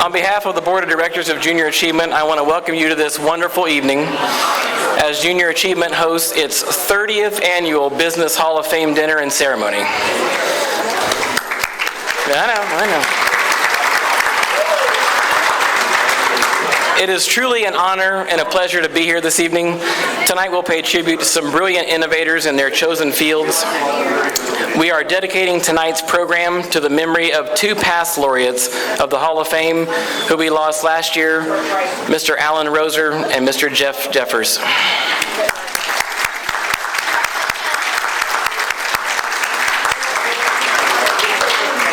On behalf of the Board of Directors of Junior Achievement, I want to welcome you to this wonderful evening as Junior Achievement hosts its 30th annual Business Hall of Fame dinner and ceremony. I know. It is truly an honor and a pleasure to be here this evening. Tonight we'll pay tribute to some brilliant innovators in their chosen fields. We are dedicating tonight's program to the memory of two past laureates of the Hall of Fame who we lost last year, Mr. Alan Roser and Mr. Jeff Jeffers.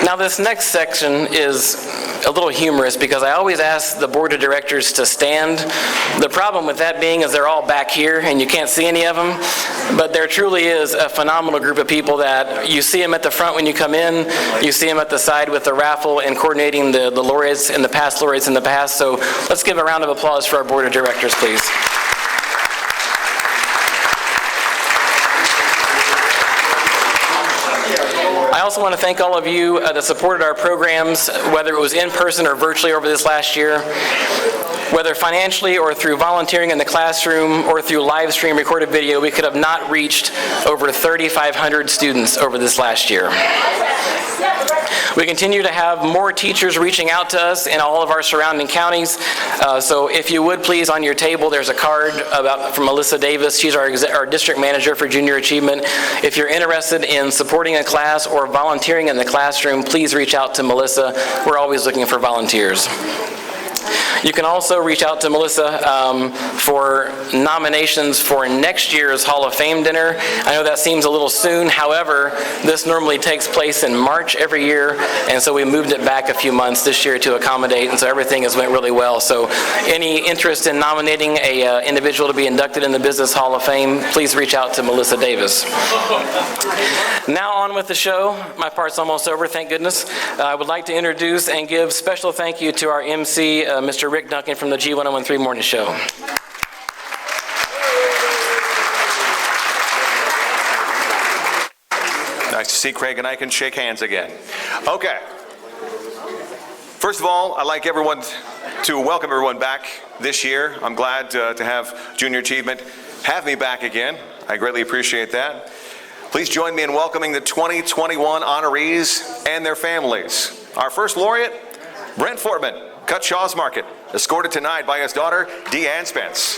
Now this next section is a little humorous because I always ask the board of directors to stand. The problem with that being is they're all back here and you can't see any of them, but there truly is a phenomenal group of people that you see them at the front when you come in, you see them at the side with the raffle and coordinating the laureates and the past laureates in the past. So let's give a round of applause for our board of directors, please. I also want to thank all of you that supported our programs, whether it was in person or virtually over this last year, whether financially or through volunteering in the classroom or through live stream recorded video. We could have not reached over 3,500 students over this last year. We continue to have more teachers reaching out to us in all of our surrounding counties. So if you would please, on your table, there's a card from Melissa Davis. She's our district manager for Junior Achievement. If you're interested in supporting a class or volunteering in the classroom, please reach out to Melissa. We're always looking for volunteers. You can also reach out to Melissa for nominations for next year's Hall of Fame dinner. I know that seems a little soon. However, this normally takes place in March every year, and so we moved it back a few months this year to accommodate, and so everything has went really well. So any interest in nominating a individual to be inducted in the Business Hall of Fame, please reach out to Melissa Davis. Now on with the show. My part's almost over, thank goodness. I would like to introduce and give special thank you to our MC, Mr. Rick Duncan from the G1013 Morning Show. Nice to see Craig and I can shake hands again. Okay. First of all, I'd like to welcome everyone back this year. I'm glad to have Junior Achievement have me back again. I greatly appreciate that. Please join me in welcoming the 2021 honorees and their families. Our first laureate, Brent Fortman, Cutshaw's Market, escorted tonight by his daughter, Deanne Spence.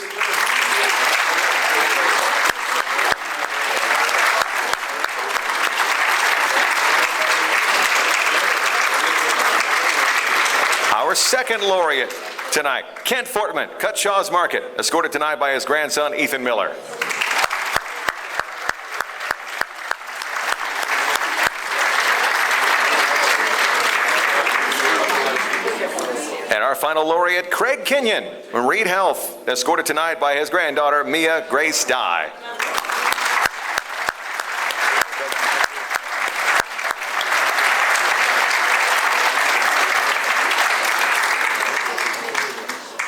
Our second laureate tonight, Kent Fortman, Cutshaw's Market, escorted tonight by his grandson, Ethan Miller. Our final laureate, Craig Kenyon from Reed Health, escorted tonight by his granddaughter, Mia Grace Dye.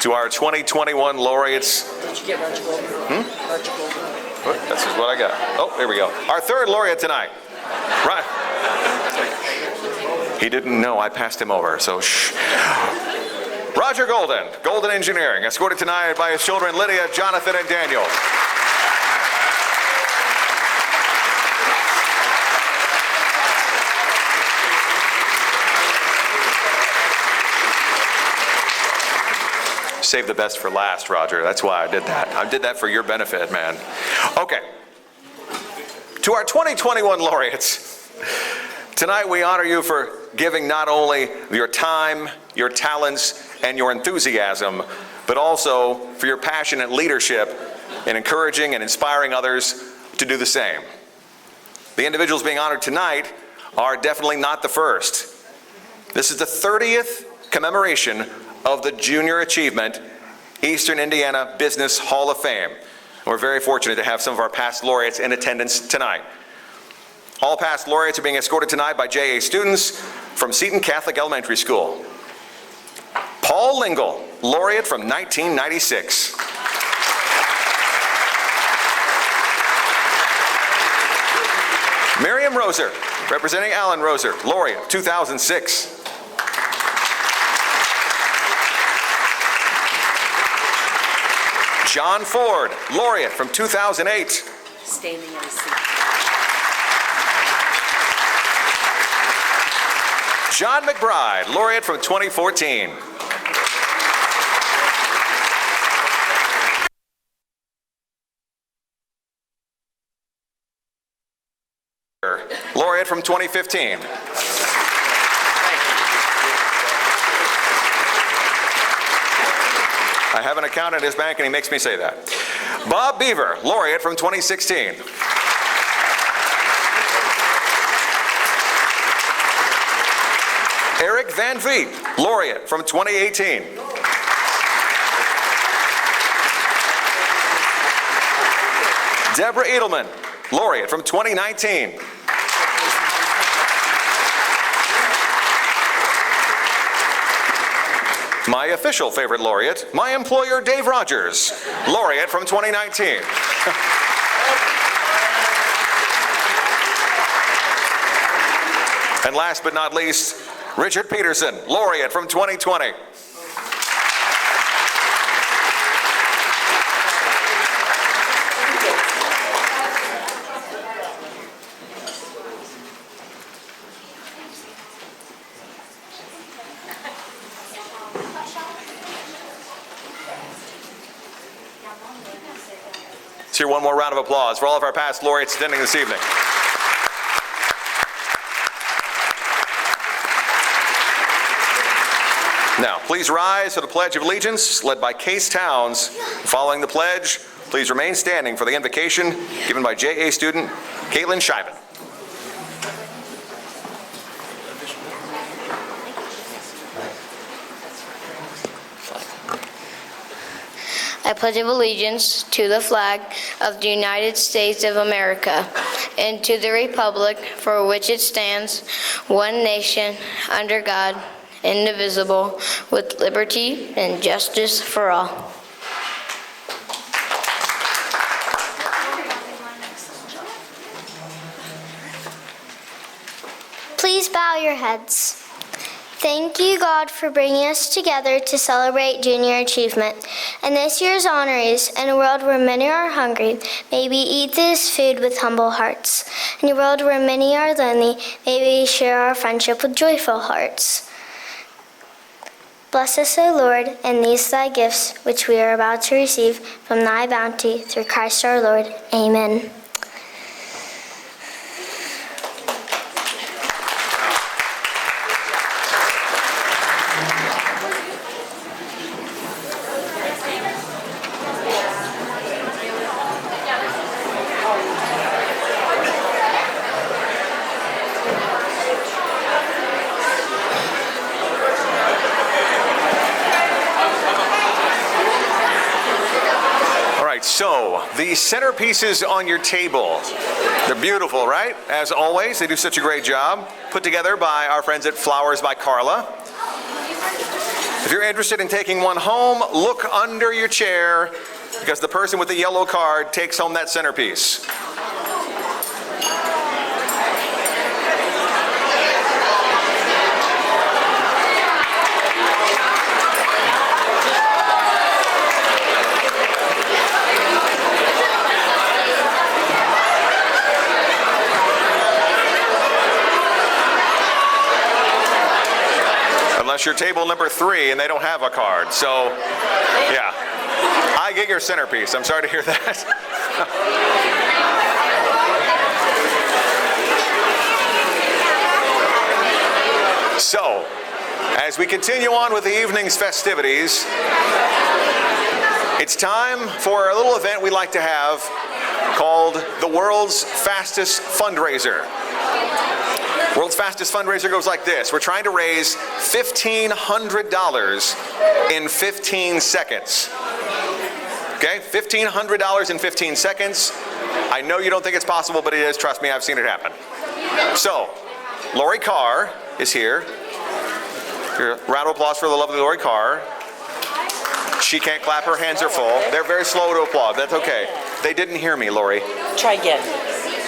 To our 2021 laureates. Did you get Roger Goldberg? That's just what I got. Oh, there we go. Our third laureate tonight. Right. He didn't know I passed him over, so shh. Roger Golden, Golden Engineering, escorted tonight by his children Lydia, Jonathan, and Daniel. Save the best for last, Roger. That's why I did that. I did that for your benefit, man. Okay. To our 2021 laureates, tonight we honor you for giving not only your time, your talents, and your enthusiasm, but also for your passionate leadership in encouraging and inspiring others to do the same. The individuals being honored tonight are definitely not the first. This is the 30th commemoration of the Junior Achievement Eastern Indiana Business Hall of Fame. We're very fortunate to have some of our past laureates in attendance tonight. All past laureates are being escorted tonight by JA students from Seton Catholic Elementary School. Paul Lingle, laureate from 1996. Miriam Roser, representing Alan Roser, laureate 2006. John Ford, laureate from 2008. Standing in his seat. John McBride, laureate from 2014. Laureate from 2015. I have an account at his bank and he makes me say that. Bob Beaver, laureate from 2016. Eric Van Vliet, laureate from 2018. Deborah Edelman, laureate from 2019. My official favorite laureate, my employer Dave Rogers, laureate from 2019. And last but not least, Richard Peterson, laureate from 2020. Let's hear one more round of applause for all of our past laureates attending this evening. Now, please rise for the Pledge of Allegiance, led by Case Towns. Following the pledge, please remain standing for the invocation given by JA student Caitlin Scheiben. I pledge allegiance to the flag of the United States of America and to the republic for which it stands, one nation, under God, indivisible, with liberty and justice for all. Please bow your heads. Thank you, God, for bringing us together to celebrate junior achievement. And this year's honorees, in a world where many are hungry, may we eat this food with humble hearts. In a world where many are lonely, may we share our friendship with joyful hearts. Bless us, O Lord, and these thy gifts, which we are about to receive from thy bounty through Christ our Lord. Amen. So, the centerpieces on your table, they're beautiful, right? As always, they do such a great job. Put together by our friends at Flowers by Carla. If you're interested in taking one home, look under your chair because the person with the yellow card takes home that centerpiece. Unless you're table number 3 and they don't have a card. So, yeah. I get your centerpiece. I'm sorry to hear that. So, as we continue on with the evening's festivities, it's time for a little event we like to have called the World's Fastest Fundraiser. World's Fastest Fundraiser goes like this. We're trying to raise $1,500 in 15 seconds. Okay, $1,500 in 15 seconds. I know you don't think it's possible, but it is. Trust me, I've seen it happen. So, Lori Carr is here. A round of applause for the lovely Lori Carr. She can't clap, her hands are full. They're very slow to applaud, that's okay. They didn't hear me, Lori. Try again.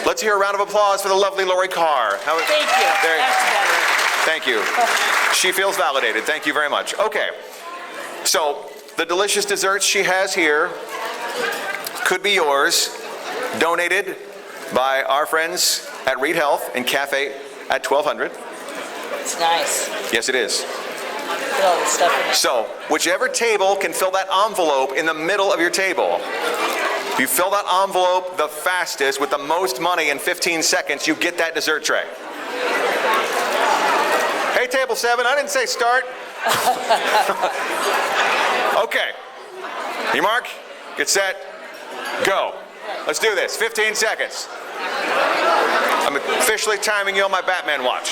Let's hear a round of applause for the lovely Lori Carr. Thank you. That's better. Thank you. She feels validated. Thank you very much. Okay. So, the delicious desserts she has here could be yours, donated by our friends at Reed Health and Cafe at 1200. It's nice. Yes, it is. Put all the stuff in it. So, whichever table can fill that envelope in the middle of your table. If you fill that envelope the fastest with the most money in 15 seconds, you get that dessert tray. Hey, table 7, I didn't say start. Okay. You mark, get set, go. Let's do this. 15 seconds. I'm officially timing you on my Batman watch.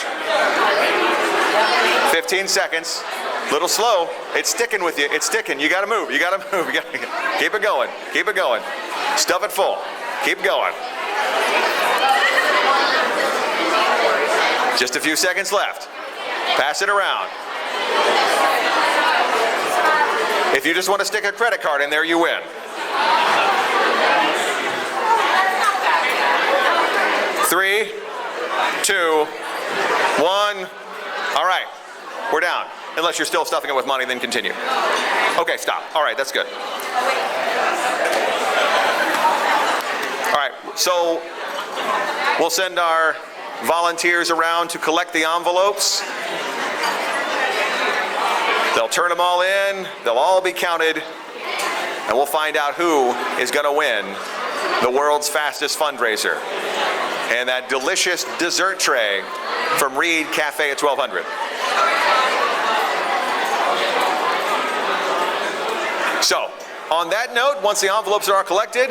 15 seconds. Little slow. It's sticking with you. It's sticking. You gotta move. You gotta move. You gotta keep it going. Keep it going. Stuff it full. Keep going. Just a few seconds left. Pass it around. If you just want to stick a credit card in there, you win. Three, 2, 1. All right, we're down. Unless you're still stuffing it with money, then continue. Okay, stop. All right, that's good. All right, so we'll send our volunteers around to collect the envelopes. They'll turn them all in, they'll all be counted, and we'll find out who is going to win the world's fastest fundraiser and that delicious dessert tray from Reed Cafe at 1200. So, on that note, once the envelopes are collected,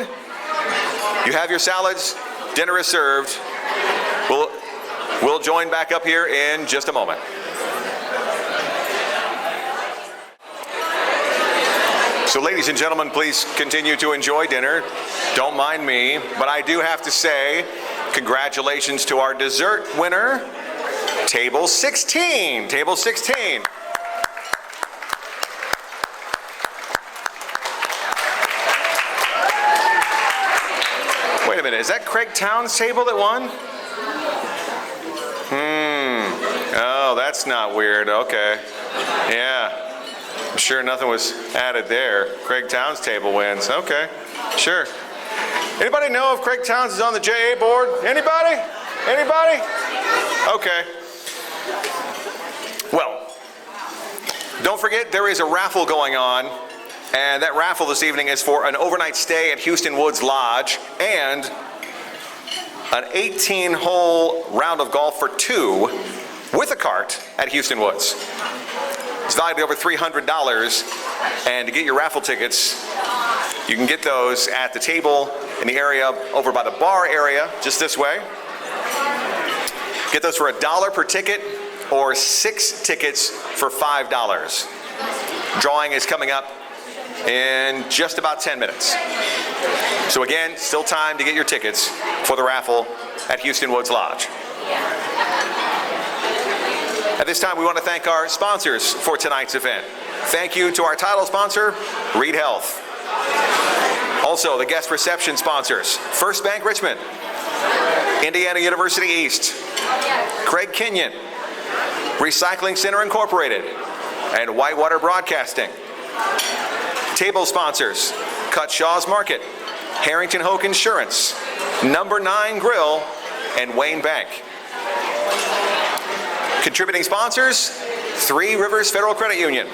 you have your salads, dinner is served. We'll join back up here in just a moment. So ladies and gentlemen, please continue to enjoy dinner. Don't mind me, but I do have to say congratulations to our dessert winner, Table 16. Table 16. Wait a minute, is that Craig Towns' table that won? Oh, that's not weird. Okay. Yeah. I'm sure nothing was added there. Craig Towns' table wins. Okay. Sure. Anybody know if Craig Towns is on the JA board? Anybody? Anybody? Okay. Well, don't forget there is a raffle going on. And that raffle this evening is for an overnight stay at Houston Woods Lodge and an 18-hole round of golf for 2 with a cart at Houston Woods. It's valued at over $300. And to get your raffle tickets, you can get those at the table in the area over by the bar area, just this way. Get those for $1 per ticket or 6 tickets for $5. Drawing is coming up in just about 10 minutes. So again, still time to get your tickets for the raffle at Houston Woods Lodge. At this time, we want to thank our sponsors for tonight's event. Thank you to our title sponsor, Reed Health. Also, the guest reception sponsors, First Bank Richmond, Indiana University East, Craig Kenyon, Recycling Center Incorporated, and Whitewater Broadcasting. Table sponsors, Cut Shaw's Market, Harrington Hoke Insurance, Number 9 Grill, and Wayne Bank. Contributing sponsors, Three Rivers Federal Credit Union.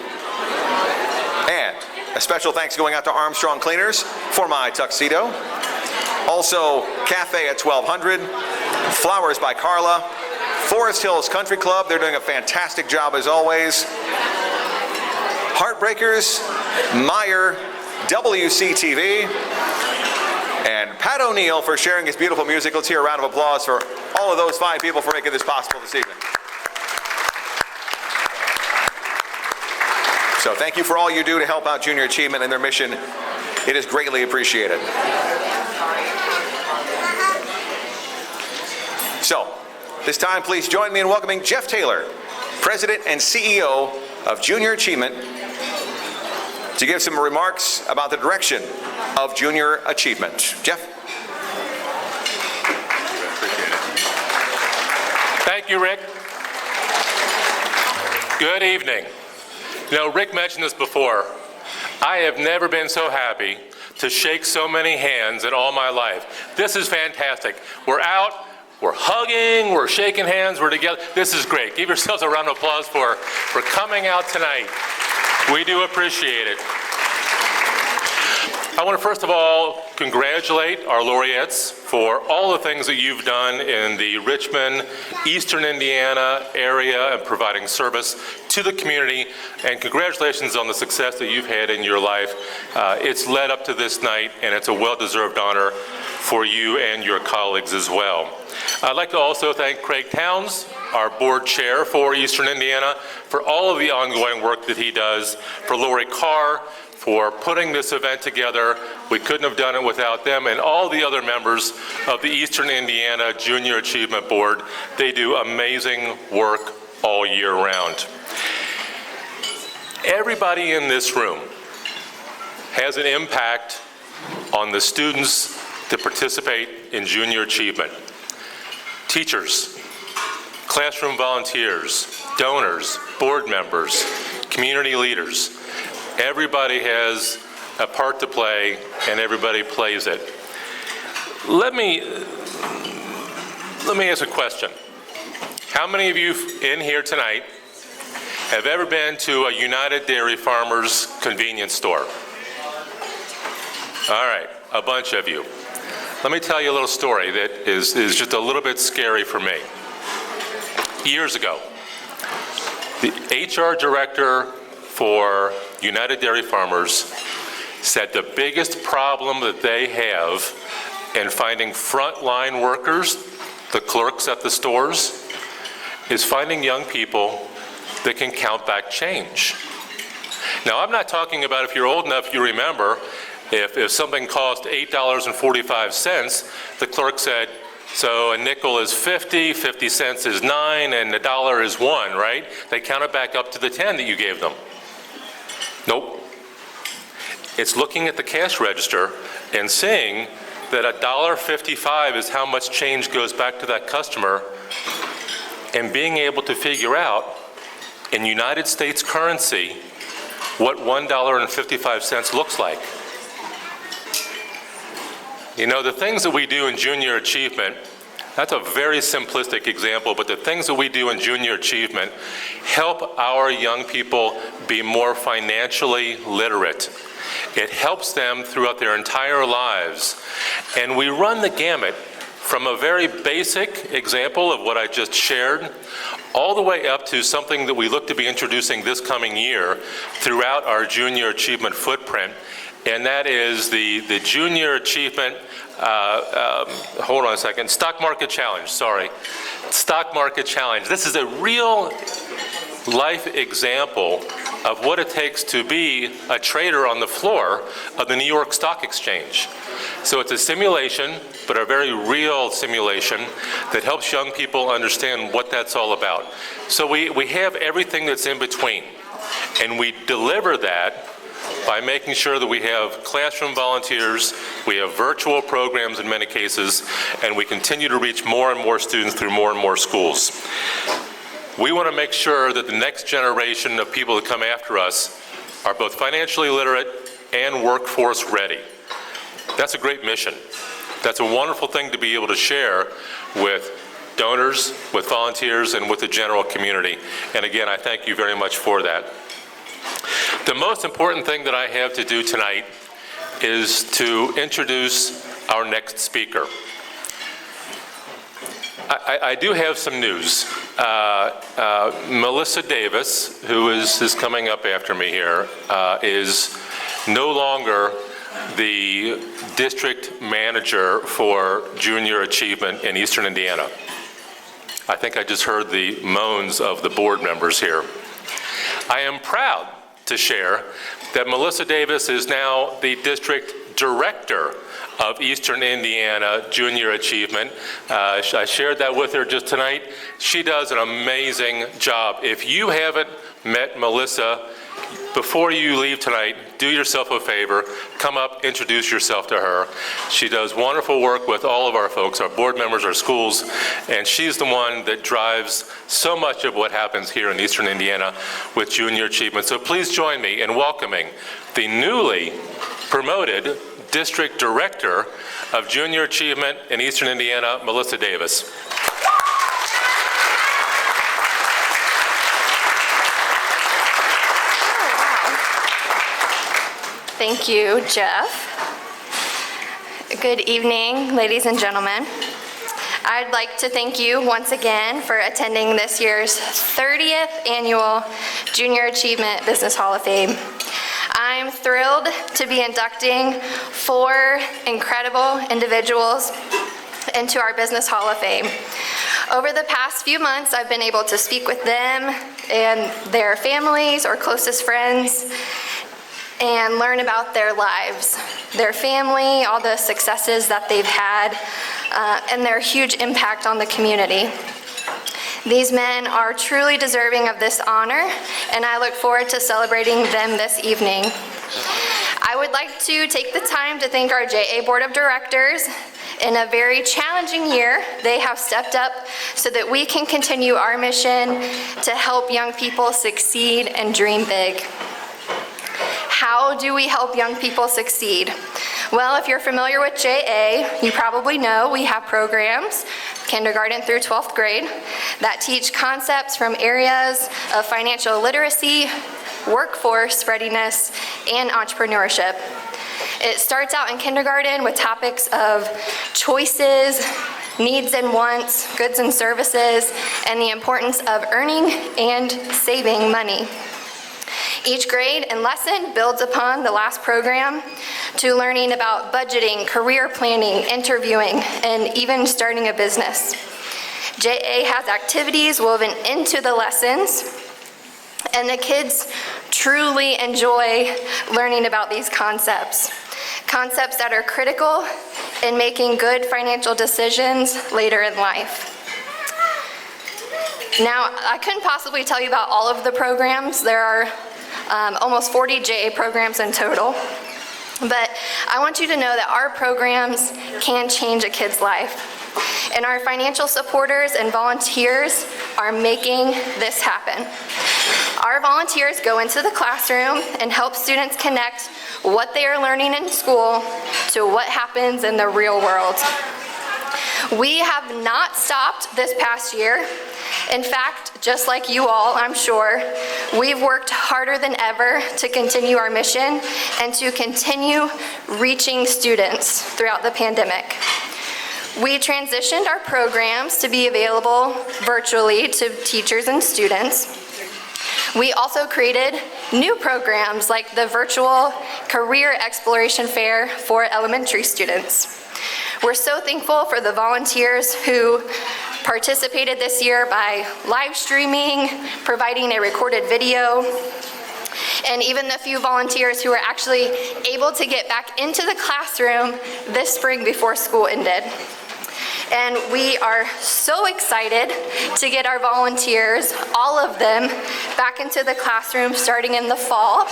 And a special thanks going out to Armstrong Cleaners for my tuxedo. Also, Cafe at 1200, Flowers by Carla, Forest Hills Country Club, they're doing a fantastic job as always. Heartbreakers, Meyer, WCTV, and Pat O'Neill for sharing his beautiful music. Let's hear a round of applause for all of those fine people for making this possible this evening. So thank you for all you do to help out Junior Achievement and their mission. It is greatly appreciated. So, this time please join me in welcoming Jeff Taylor, President and CEO of Junior Achievement, to give some remarks about the direction of Junior Achievement. Jeff? Thank you, Rick. Good evening. You know, Rick mentioned this before. I have never been so happy to shake so many hands in all my life. This is fantastic. We're out, we're hugging, we're shaking hands, we're together. This is great. Give yourselves a round of applause for coming out tonight. We do appreciate it. I want to first of all congratulate our laureates for all the things that you've done in the Richmond, Eastern Indiana area and providing service to the community, and congratulations on the success that you've had in your life. It's led up to this night, and it's a well-deserved honor for you and your colleagues as well. I'd like to also thank Craig Towns, our board chair for Eastern Indiana, for all of the ongoing work that he does, for Lori Carr, for putting this event together. We couldn't have done it without them, and all the other members of the Eastern Indiana Junior Achievement Board. They do amazing work all year round. Everybody in this room has an impact on the students that participate in junior achievement. Teachers, classroom volunteers, donors, board members, community leaders. Everybody has a part to play, and everybody plays it. Let me ask a question. How many of you in here tonight have ever been to a United Dairy Farmers convenience store? All right, a bunch of you. Let me tell you a little story that is just a little bit scary for me. Years ago, the HR director for United Dairy Farmers said the biggest problem that they have in finding frontline workers, the clerks at the stores, is finding young people that can count back change. Now, I'm not talking about, if you're old enough, you remember, if something cost $8.45, the clerk said, so a nickel is 50, 50 cents is 9, and a dollar is 1, right? They count it back up to the 10 that you gave them. Nope. It's looking at the cash register and seeing that $1.55 is how much change goes back to that customer, and being able to figure out in United States currency what $1.55 looks like. You know, the things that we do in junior achievement, that's a very simplistic example, but the things that we do in junior achievement help our young people be more financially literate. It helps them throughout their entire lives. And we run the gamut from a very basic example of what I just shared, all the way up to something that we look to be introducing this coming year throughout our junior achievement footprint, and that is the Junior Achievement, hold on a second, Stock Market Challenge, sorry. Stock Market Challenge. This is a real life example of what it takes to be a trader on the floor of the New York Stock Exchange. So it's a simulation, but a very real simulation that helps young people understand what that's all about. So we have everything that's in between, and we deliver that by making sure that we have classroom volunteers, we have virtual programs in many cases, and we continue to reach more and more students through more and more schools. We want to make sure that the next generation of people that come after us are both financially literate and workforce ready. That's a great mission. That's a wonderful thing to be able to share with donors, with volunteers, and with the general community. And again, I thank you very much for that. The most important thing that I have to do tonight is to introduce our next speaker. I do have some news. Melissa Davis, who is coming up after me here, is no longer the district manager for junior achievement in Eastern Indiana. I think I just heard the moans of the board members here. I am proud to share that Melissa Davis is now the district director of Eastern Indiana Junior Achievement. I shared that with her just tonight. She does an amazing job. If you haven't met Melissa, before you leave tonight, do yourself a favor, come up, introduce yourself to her. She does wonderful work with all of our folks, our board members, our schools, and she's the one that drives so much of what happens here in Eastern Indiana with Junior Achievement. So please join me in welcoming the newly promoted District Director of Junior Achievement in Eastern Indiana, Melissa Davis. Thank you, Jeff. Good evening, ladies and gentlemen. I'd like to thank you once again for attending this year's 30th Annual Junior Achievement Business Hall of Fame. I'm thrilled to be inducting 4 incredible individuals into our Business Hall of Fame. Over the past few months, I've been able to speak with them and their families or closest friends and learn about their lives, their family, all the successes that they've had, and their huge impact on the community. These men are truly deserving of this honor, and I look forward to celebrating them this evening. I would like to take the time to thank our JA Board of Directors. In a very challenging year, they have stepped up so that we can continue our mission to help young people succeed and dream big. How do we help young people succeed? Well, if you're familiar with JA, you probably know we have programs, kindergarten through 12th grade, that teach concepts from areas of financial literacy, workforce readiness, and entrepreneurship. It starts out in kindergarten with topics of choices, needs and wants, goods and services, and the importance of earning and saving money. Each grade and lesson builds upon the last program to learning about budgeting, career planning, interviewing, and even starting a business. JA has activities woven into the lessons, and the kids truly enjoy learning about these concepts that are critical in making good financial decisions later in life. Now, I couldn't possibly tell you about all of the programs. There are almost 40 JA programs in total. But I want you to know that our programs can change a kid's life. And our financial supporters and volunteers are making this happen. Our volunteers go into the classroom and help students connect what they are learning in school to what happens in the real world. We have not stopped this past year. In fact, just like you all, I'm sure, we've worked harder than ever to continue our mission and to continue reaching students throughout the pandemic. We transitioned our programs to be available virtually to teachers and students. We also created new programs like the virtual Career Exploration Fair for elementary students. We're so thankful for the volunteers who participated this year by live streaming, providing a recorded video, and even the few volunteers who were actually able to get back into the classroom this spring before school ended. And we are so excited to get our volunteers, all of them, back into the classroom starting in the fall,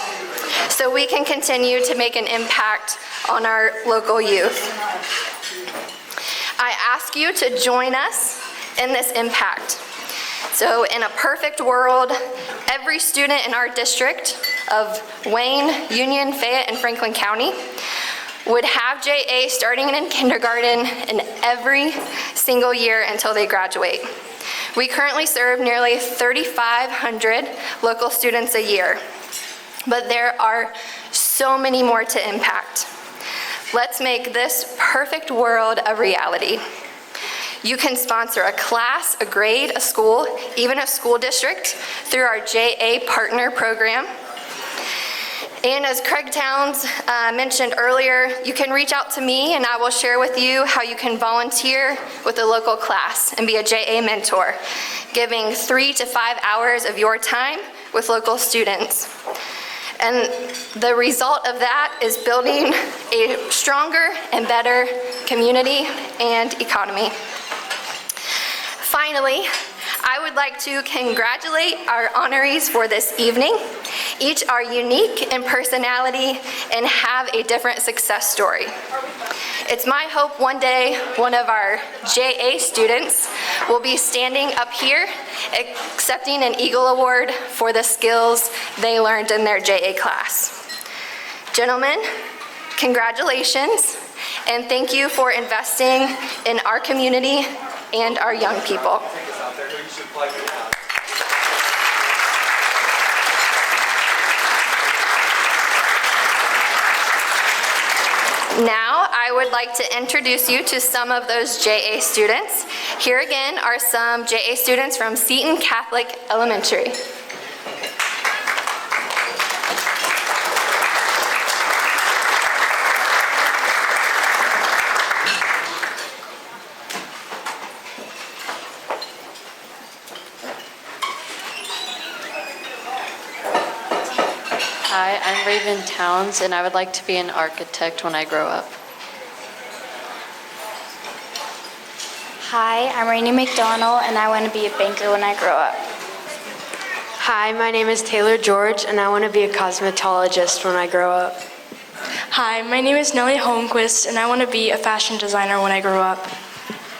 so we can continue to make an impact on our local youth. I ask you to join us in this impact. So in a perfect world, every student in our district of Wayne, Union, Fayette, and Franklin County would have JA starting in kindergarten in every single year until they graduate. We currently serve nearly 3,500 local students a year, but there are so many more to impact. Let's make this perfect world a reality. You can sponsor a class, a grade, a school, even a school district through our JA Partner Program. And as Craig Towns mentioned earlier, you can reach out to me and I will share with you how you can volunteer with a local class and be a JA mentor, giving 3 to 5 hours of your time with local students. And the result of that is building a stronger and better community and economy. Finally, I would like to congratulate our honorees for this evening Each are unique in personality and have a different success story. It's my hope one day one of our JA students will be standing up here accepting an Eagle Award for the skills they learned in their JA class. Gentlemen, congratulations, and thank you for investing in our community and our young people. Now, I would like to introduce you to some of those JA students. Here again are some JA students from Seton Catholic Elementary. Hi, I'm Raven Towns, and I would like to be an architect when I grow up. Hi, I'm Rainey McDonald, and I want to be a banker when I grow up. Hi, my name is Taylor George, and I want to be a cosmetologist when I grow up. Hi, my name is Nellie Holmquist, and I want to be a fashion designer when I grow up.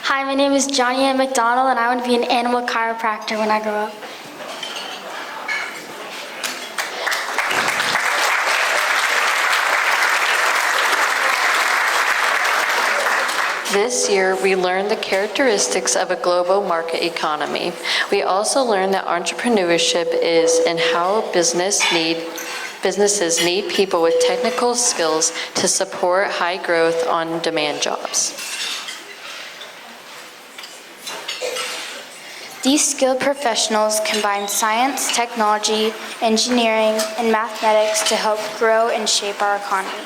Hi, my name is Johnny Ann McDonald, and I want to be an animal chiropractor when I grow up. This year, we learned the characteristics of a global market economy. We also learned that entrepreneurship is and how businesses need people with technical skills to support high growth on-demand jobs. These skilled professionals combine science, technology, engineering, and mathematics to help grow and shape our economy.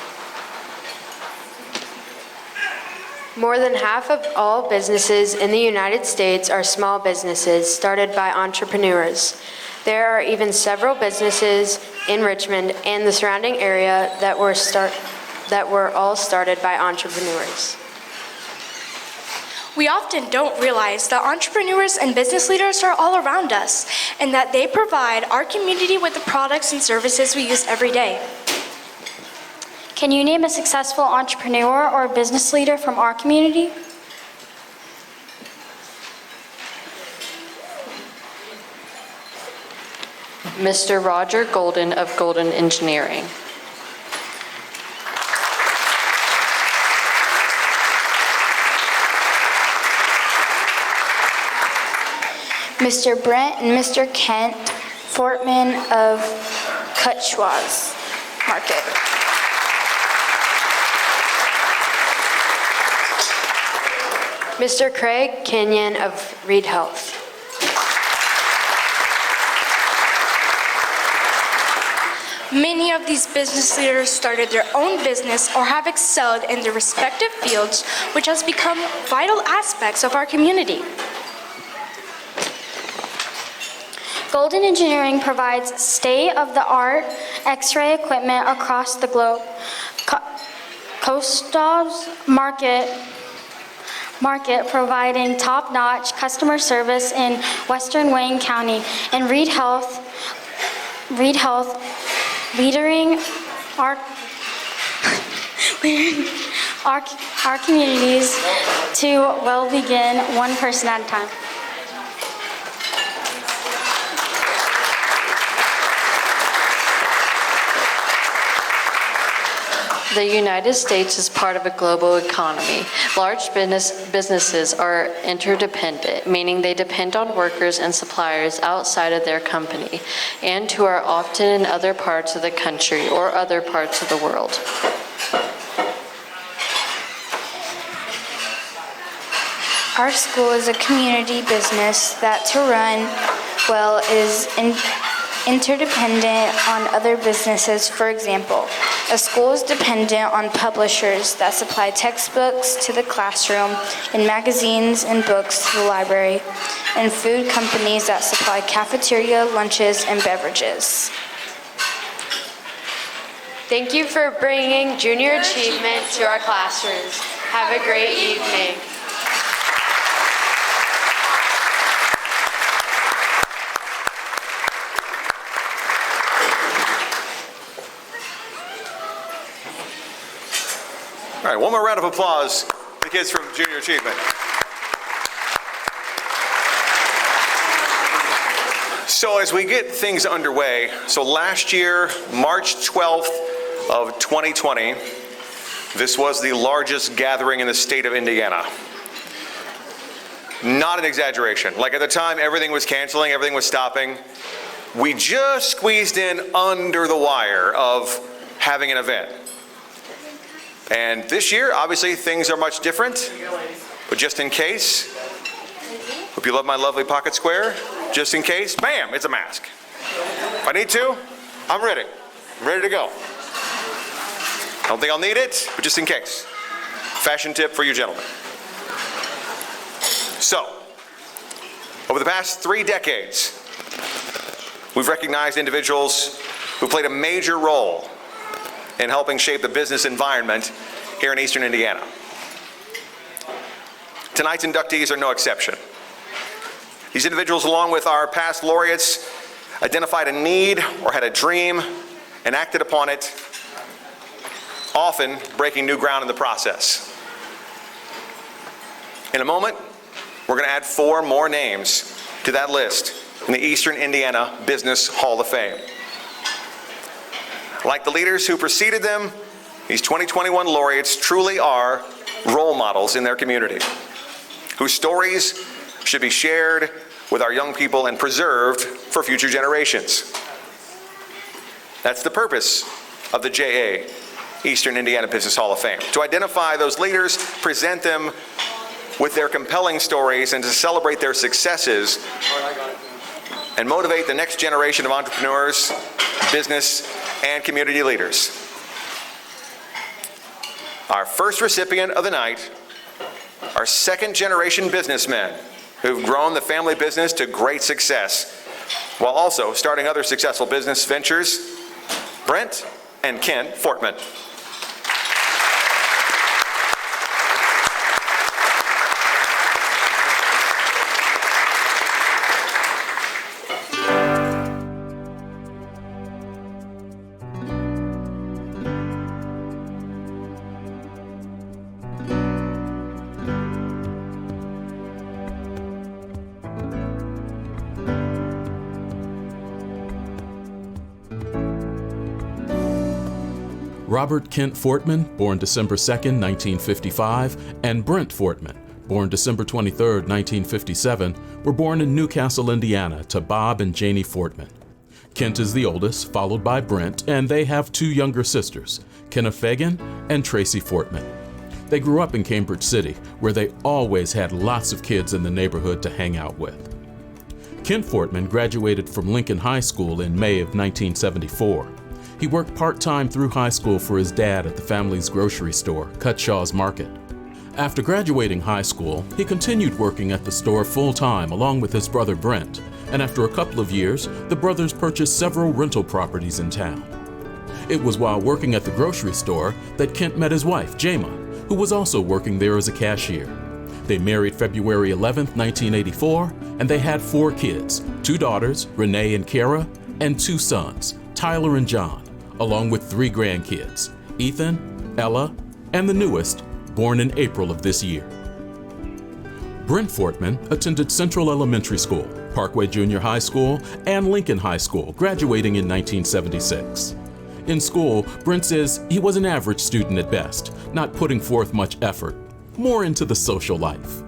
More than half of all businesses in the United States are small businesses started by entrepreneurs. There are even several businesses in Richmond and the surrounding area that were all started by entrepreneurs. We often don't realize that entrepreneurs and business leaders are all around us, and that they provide our community with the products and services we use every day. Can you name a successful entrepreneur or business leader from our community? Mr. Roger Golden of Golden Engineering. Mr. Brent and Mr. Kent Fortman of Cutchwas Market. Mr. Craig Kenyon of Reed Health. Many of these business leaders started their own business or have excelled in their respective fields, which has become vital aspects of our community. Golden Engineering provides state-of-the-art X-ray equipment across the globe. Costab's Market providing top-notch customer service in Western Wayne County, and Reed Health leading our communities to well begin one person at a time. The United States is part of a global economy. Large businesses are interdependent, meaning they depend on workers and suppliers outside of their company and who are often in other parts of the country or other parts of the world. Our school is a community business that to run well is interdependent on other businesses. For example, a school is dependent on publishers that supply textbooks to the classroom and magazines and books to the library, and food companies that supply cafeteria, lunches, and beverages. Thank you for bringing junior achievement to our classrooms. Have a great evening. All right, one more round of applause for the kids from Junior Achievement. So as we get things underway, so last year, March 12th of 2020, this was the largest gathering in the state of Indiana. Not an exaggeration. Like at the time, everything was canceling, everything was stopping. We just squeezed in under the wire of having an event. And this year, obviously, things are much different. But just in case, hope you love my lovely pocket square. Just in case, bam, it's a mask. If I need to, I'm ready. I'm ready to go. I don't think I'll need it, but just in case. Fashion tip for you gentlemen. So, over the past 3 decades, we've recognized individuals who played a major role in helping shape the business environment here in Eastern Indiana. Tonight's inductees are no exception. These individuals, along with our past laureates, identified a need or had a dream and acted upon it, often breaking new ground in the process. In a moment, we're going to add 4 more names to that list in the Eastern Indiana Business Hall of Fame. Like the leaders who preceded them, these 2021 laureates truly are role models in their community, whose stories should be shared with our young people and preserved for future generations. That's the purpose of the JA Eastern Indiana Business Hall of Fame, to identify those leaders, present them with their compelling stories, and to celebrate their successes and motivate the next generation of entrepreneurs, business, and community leaders. Our first recipient of the night are second-generation businessmen who've grown the family business to great success while also starting other successful business ventures, Brent and Kent Fortman. Robert Kent Fortman, born December 2nd, 1955, and Brent Fortman, born December 23rd, 1957, were born in Newcastle, Indiana, to Bob and Janie Fortman. Kent is the oldest, followed by Brent, and they have 2 younger sisters, Kenna Fagan and Tracy Fortman. They grew up in Cambridge City, where they always had lots of kids in the neighborhood to hang out with. Kent Fortman graduated from Lincoln High School in May of 1974. He worked part-time through high school for his dad at the family's grocery store, Cutshaw's Market. After graduating high school, he continued working at the store full-time along with his brother Brent, and after a couple of years, the brothers purchased several rental properties in town. It was while working at the grocery store that Kent met his wife, Jama, who was also working there as a cashier. They married February 11, 1984, and they had 4 kids, 2 daughters, Renee and Kara, and 2 sons, Tyler and John, along with 3 grandkids, Ethan, Ella, and the newest, born in April of this year. Brent Fortman attended Central Elementary School, Parkway Junior High School, and Lincoln High School, graduating in 1976. In school, Brent says he was an average student at best, not putting forth much effort, more into the social life.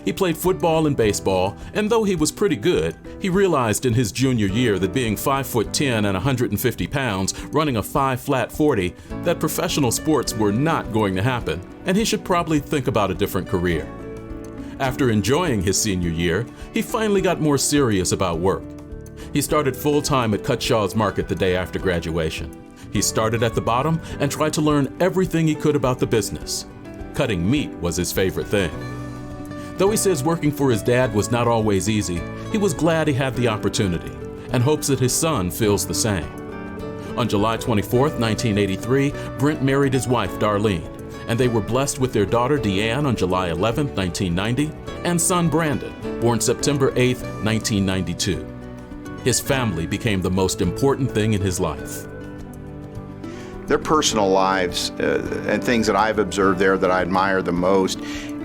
He played football and baseball, and though he was pretty good, he realized in his junior year that being 5'10" and 150 pounds, running a 5 40, that professional sports were not going to happen, and he should probably think about a different career. After enjoying his senior year, he finally got more serious about work. He started full-time at Cutshaw's Market the day after graduation. He started at the bottom and tried to learn everything he could about the business. Cutting meat was his favorite thing. Though he says working for his dad was not always easy, he was glad he had the opportunity and hopes that his son feels the same. On July 24, 1983, Brent married his wife, Darlene, and they were blessed with their daughter, Deanne, on July 11, 1990, and son, Brandon, born September 8, 1992. His family became the most important thing in his life. their personal lives and things that I've observed there that I admire the most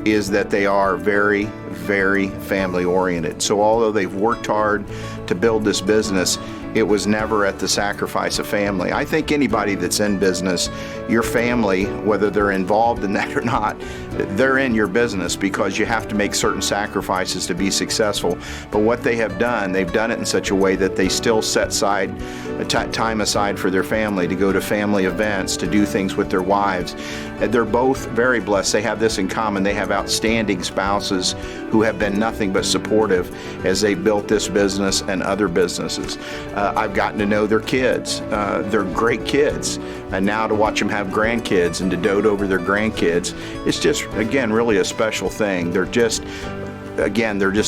is that they are very, very family oriented. So although they've worked hard to build this business, it was never at the sacrifice of family. I think anybody that's in business, your family, whether they're involved in that or not, they're in your business because you have to make certain sacrifices to be successful. But what they have done, they've done it in such a way that they still set time aside for their family to go to family events, to do things with their wives. And they're both very blessed. They have this in common. They have outstanding spouses who have been nothing but supportive as they built this business and other businesses. I've gotten to know their kids. They're great kids. And now to watch them have grandkids and to dote over their grandkids, it's just, again, really a special thing. They're just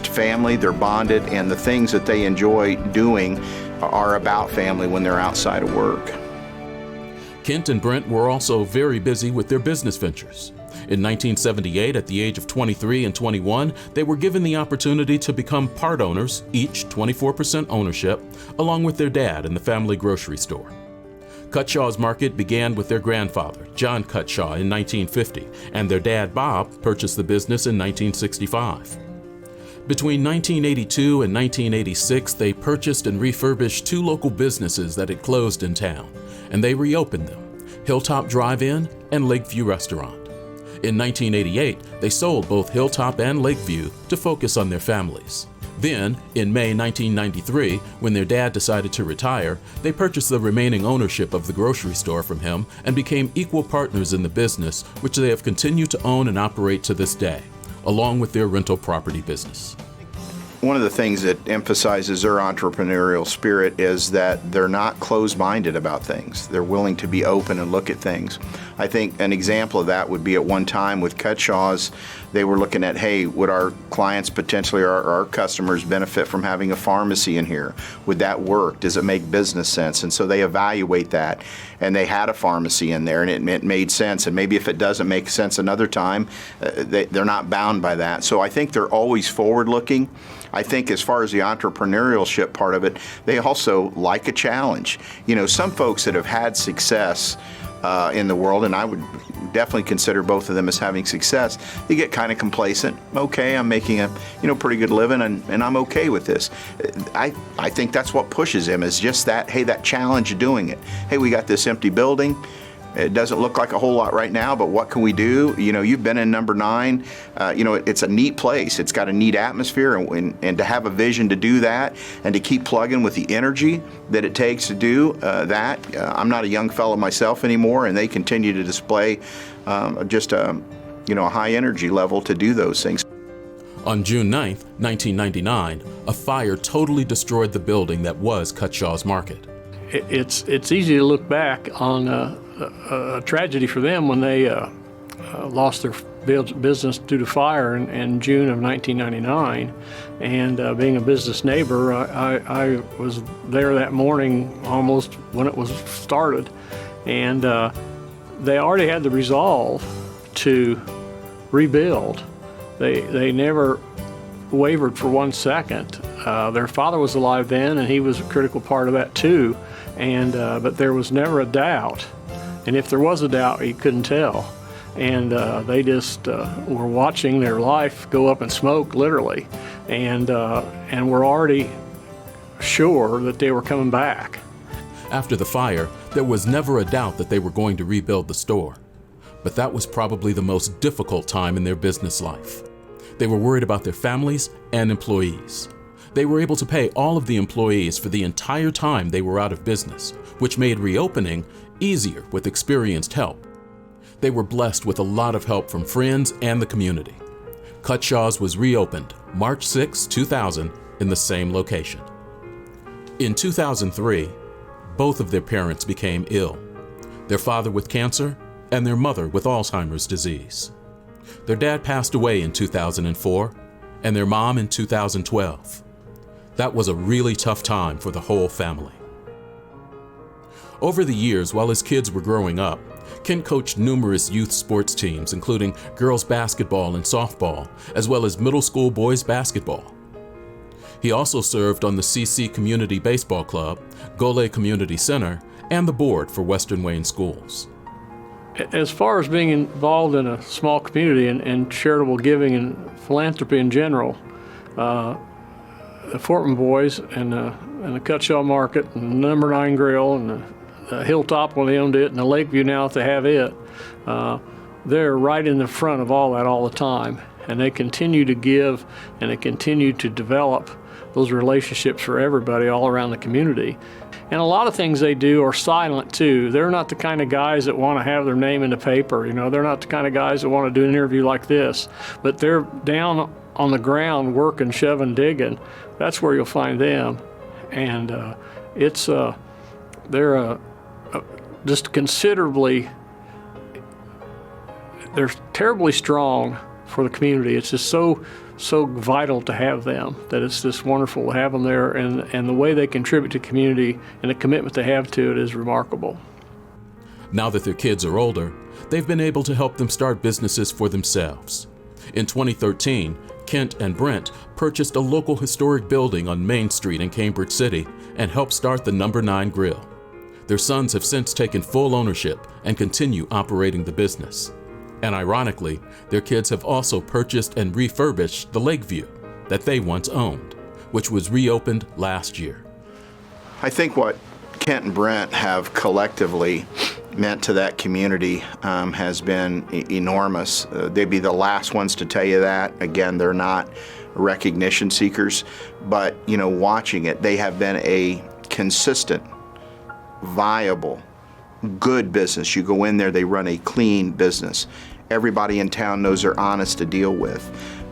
family, they're bonded, and the things that they enjoy doing are about family when they're outside of work. Kent and Brent were also very busy with their business ventures. In 1978, at the age of 23 and 21, they were given the opportunity to become part owners, each 24% ownership, along with their dad in the family grocery store. Cutshaw's Market began with their grandfather, John Cutshaw, in 1950, and their dad, Bob, purchased the business in 1965. Between 1982 and 1986, they purchased and refurbished 2 local businesses that had closed in town, and they reopened them, Hilltop Drive-In and Lakeview Restaurant. In 1988, they sold both Hilltop and Lakeview to focus on their families. Then, in May 1993, when their dad decided to retire, they purchased the remaining ownership of the grocery store from him and became equal partners in the business, which they have continued to own and operate to this day, along with their rental property business. One of the things that emphasizes their entrepreneurial spirit is that they're not closed-minded about things. They're willing to be open and look at things. I think an example of that would be at one time with Cutshaw's, they were looking at, hey, would our clients potentially, or our customers benefit from having a pharmacy in here? Would that work? Does it make business sense? And so they evaluate that, and they had a pharmacy in there, and it made sense. And maybe if it doesn't make sense another time, they're not bound by that. So I think they're always forward-looking. I think as far as the entrepreneurship part of it, they also like a challenge. You know, some folks that have had success in the world, and I would definitely consider both of them as having success, they get kind of complacent. Okay, I'm making a pretty good living, and I'm okay with this. I think that's what pushes them, is just that, hey, that challenge of doing it. Hey, we got this empty building. It doesn't look like a whole lot right now, but what can we do? You know, you've been in number 9. It's a neat place. It's got a neat atmosphere, and to have a vision to do that and to keep plugging with the energy that it takes to do that. I'm not a young fellow myself anymore, and they continue to display just a high energy level to do those things. On June 9th, 1999, a fire totally destroyed the building that was Cutshaw's Market. It's easy to look back on a tragedy for them when they lost their business due to fire in June of 1999. And being a business neighbor, I was there that morning almost when it was started. And they already had the resolve to rebuild. They never wavered for 1 second. Their father was alive then, and he was a critical part of that too. And but there was never a doubt. And if there was a doubt, you couldn't tell. And they just were watching their life go up in smoke, literally. And were already sure that they were coming back. After the fire, there was never a doubt that they were going to rebuild the store. But that was probably the most difficult time in their business life. They were worried about their families and employees. They were able to pay all of the employees for the entire time they were out of business, which made reopening easier with experienced help. They were blessed with a lot of help from friends and the community. Cutshaw's was reopened March 6, 2000, in the same location. In 2003, both of their parents became ill, their father with cancer and their mother with Alzheimer's disease. Their dad passed away in 2004 and their mom in 2012. That was a really tough time for the whole family. Over the years, while his kids were growing up, Kent coached numerous youth sports teams, including girls basketball and softball, as well as middle school boys basketball. He also served on the CC Community Baseball Club, Gole Community Center, and the board for Western Wayne Schools. As far as being involved in a small community and charitable giving and philanthropy in general, the Fortman boys and the Cutshaw Market and the Number 9 Grill and the Hilltop when they owned it and the Lakeview now if they have it, they're right in the front of all that all the time. And they continue to give and they continue to develop those relationships for everybody all around the community. And a lot of things they do are silent too. They're not the kind of guys that want to have their name in the paper. You know, they're not the kind of guys that want to do an interview like this. But they're down on the ground working, shoving, digging. That's where you'll find them. And they're just considerably, they're terribly strong for the community. It's just so vital to have them, that it's just wonderful to have them there, and the way they contribute to the community and the commitment they have to it is remarkable. Now that their kids are older, they've been able to help them start businesses for themselves. In 2013, Kent and Brent purchased a local historic building on Main Street in Cambridge City and helped start the Number 9 Grill. Their sons have since taken full ownership and continue operating the business. And ironically, their kids have also purchased and refurbished the Lakeview that they once owned, which was reopened last year. I think what Kent and Brent have collectively meant to that community has been enormous. They'd be the last ones to tell you that. Again, they're not recognition seekers, but watching it, they have been a consistent, viable, good business. You go in there, they run a clean business. Everybody in town knows they're honest to deal with.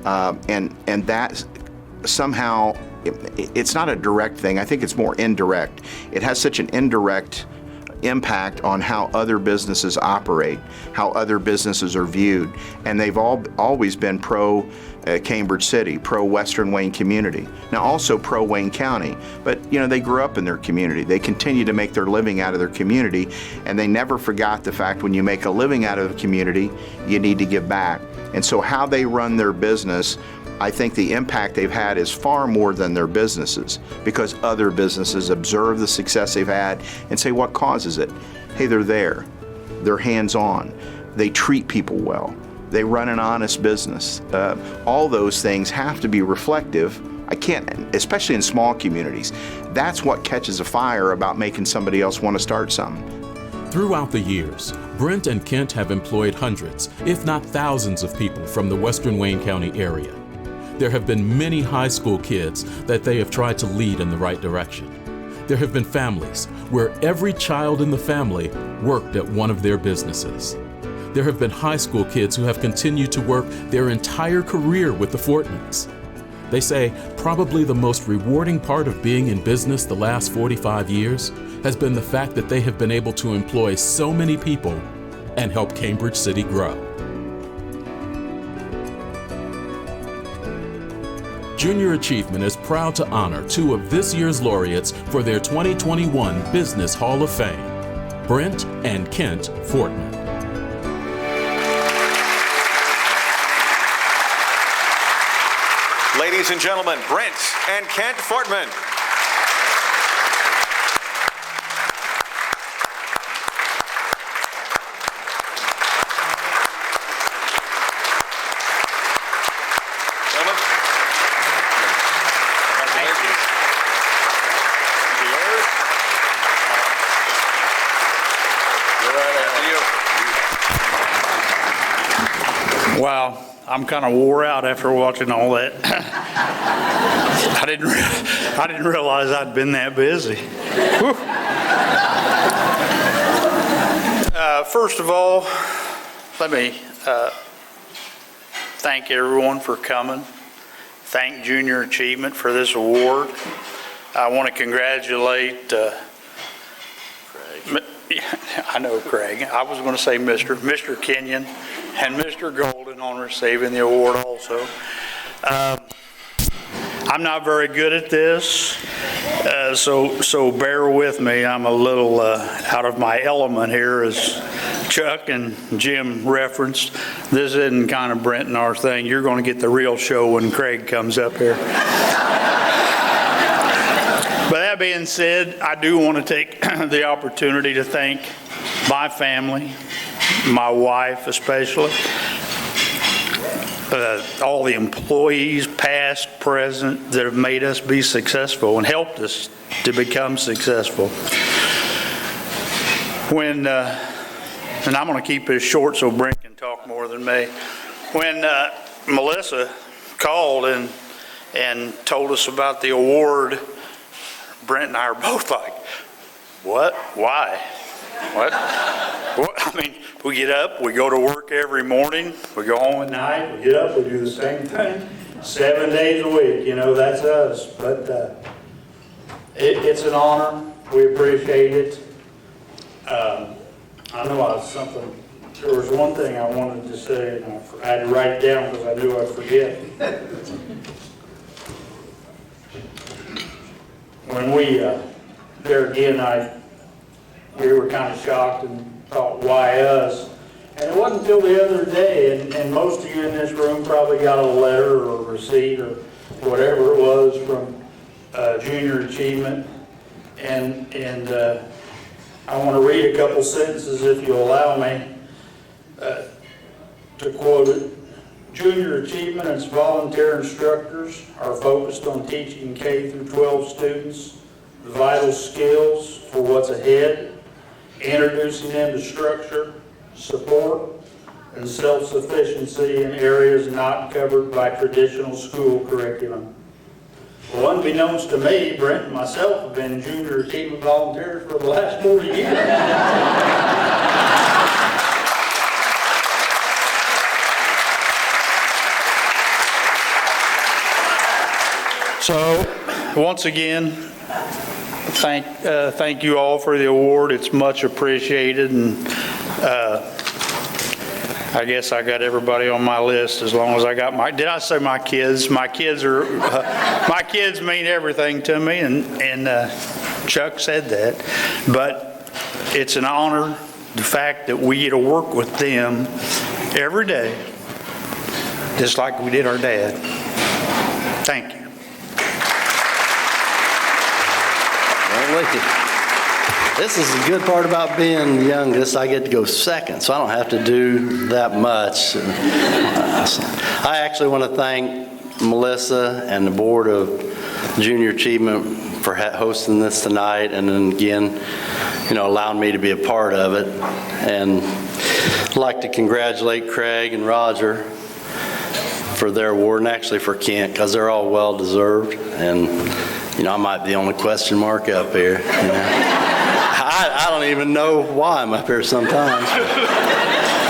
And that somehow, it's not a direct thing. I think it's more indirect. It has such an indirect impact on how other businesses operate, how other businesses are viewed. And they've always been pro Cambridge City, pro Western Wayne community. Now also pro Wayne County, but they grew up in their community. They continue to make their living out of their community, and they never forgot the fact when you make a living out of a community, you need to give back. And so how they run their business, I think the impact they've had is far more than their businesses, because other businesses observe the success they've had and say, what causes it? Hey, they're there. They're hands-on. They treat people well. They run an honest business. All those things have to be reflective. Especially in small communities. That's what catches a fire about making somebody else want to start something. Throughout the years, Brent and Kent have employed hundreds, if not thousands of people from the Western Wayne County area. There have been many high school kids that they have tried to lead in the right direction. There have been families where every child in the family worked at one of their businesses. There have been high school kids who have continued to work their entire career with the Fortmans. They say probably the most rewarding part of being in business the last 45 years has been the fact that they have been able to employ so many people and help Cambridge City grow. Junior Achievement is proud to honor two of this year's laureates for their 2021 Business Hall of Fame, Brent and Kent Fortman. Ladies and gentlemen, Brent and Kent Fortman. Wow, I'm kind of wore out after watching all that. I didn't realize I'd been that busy. First of all, let me thank everyone for coming. Thank Junior Achievement for this award. I want to congratulate I know Craig. I was going to say Mr. Kenyon and Mr. Golden on receiving the award also. I'm not very good at this, so bear with me. I'm a little out of my element here, as Chuck and Jim referenced. This isn't kind of Brent and our thing. You're going to get the real show when Craig comes up here. But that that being said, I do want to take the opportunity to thank my family, my wife especially, all the employees, past, present, that have made us be successful and helped us to become successful. And I'm going to keep this short so Brent can talk more than me. When Melissa called and told us about the award, Brent and I are both like, what? Why? What? I mean, we get up, we go to work every morning, we go home at night, we get up, we do the same thing 7 days a week, that's us. But it's an honor, we appreciate it. I know there was one thing I wanted to say, and I had to write it down because I knew I'd forget. When we were kind of shocked and thought, why us? And it wasn't until the other day, and most of you in this room probably got a letter or a receipt or whatever it was from Junior Achievement. And I want to read a couple sentences, if you'll allow me, to quote it. Junior Achievement and its volunteer instructors are focused on teaching K through 12 students the vital skills for what's ahead, introducing them to structure, support, and self-sufficiency in areas not covered by traditional school curriculum. Well, unbeknownst to me, Brent and myself have been Junior Achievement volunteers for the last 40 years. So, once again, thank you all for the award. It's much appreciated, and I guess I got everybody on my list as long as I got did I say my kids? My kids mean everything to me, and Chuck said that. But it's an honor, the fact that we get to work with them every day, just like we did our dad. Thank you. This is the good part about being youngest. I get to go second, so I don't have to do that much. I actually want to thank Melissa and the board of Junior Achievement for hosting this tonight, and then again, allowing me to be a part of it. And I'd like to congratulate Craig and Roger for their award, and actually for Kent, because they're all well-deserved. And I might be the only question mark up here. I don't even know why I'm up here sometimes.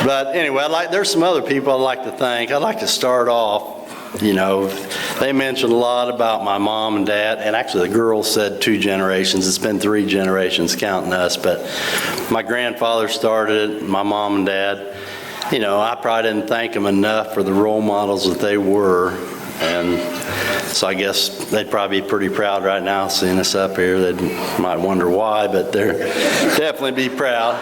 But anyway, there's some other people I'd like to thank. I'd like to start off, they mentioned a lot about my mom and dad, and actually the girls said 2 generations. It's been 3 generations counting us, but my grandfather started it, my mom and dad. I probably didn't thank them enough for the role models that they were. And so I guess they'd probably be pretty proud right now seeing us up here. They might wonder why, but they're definitely be proud.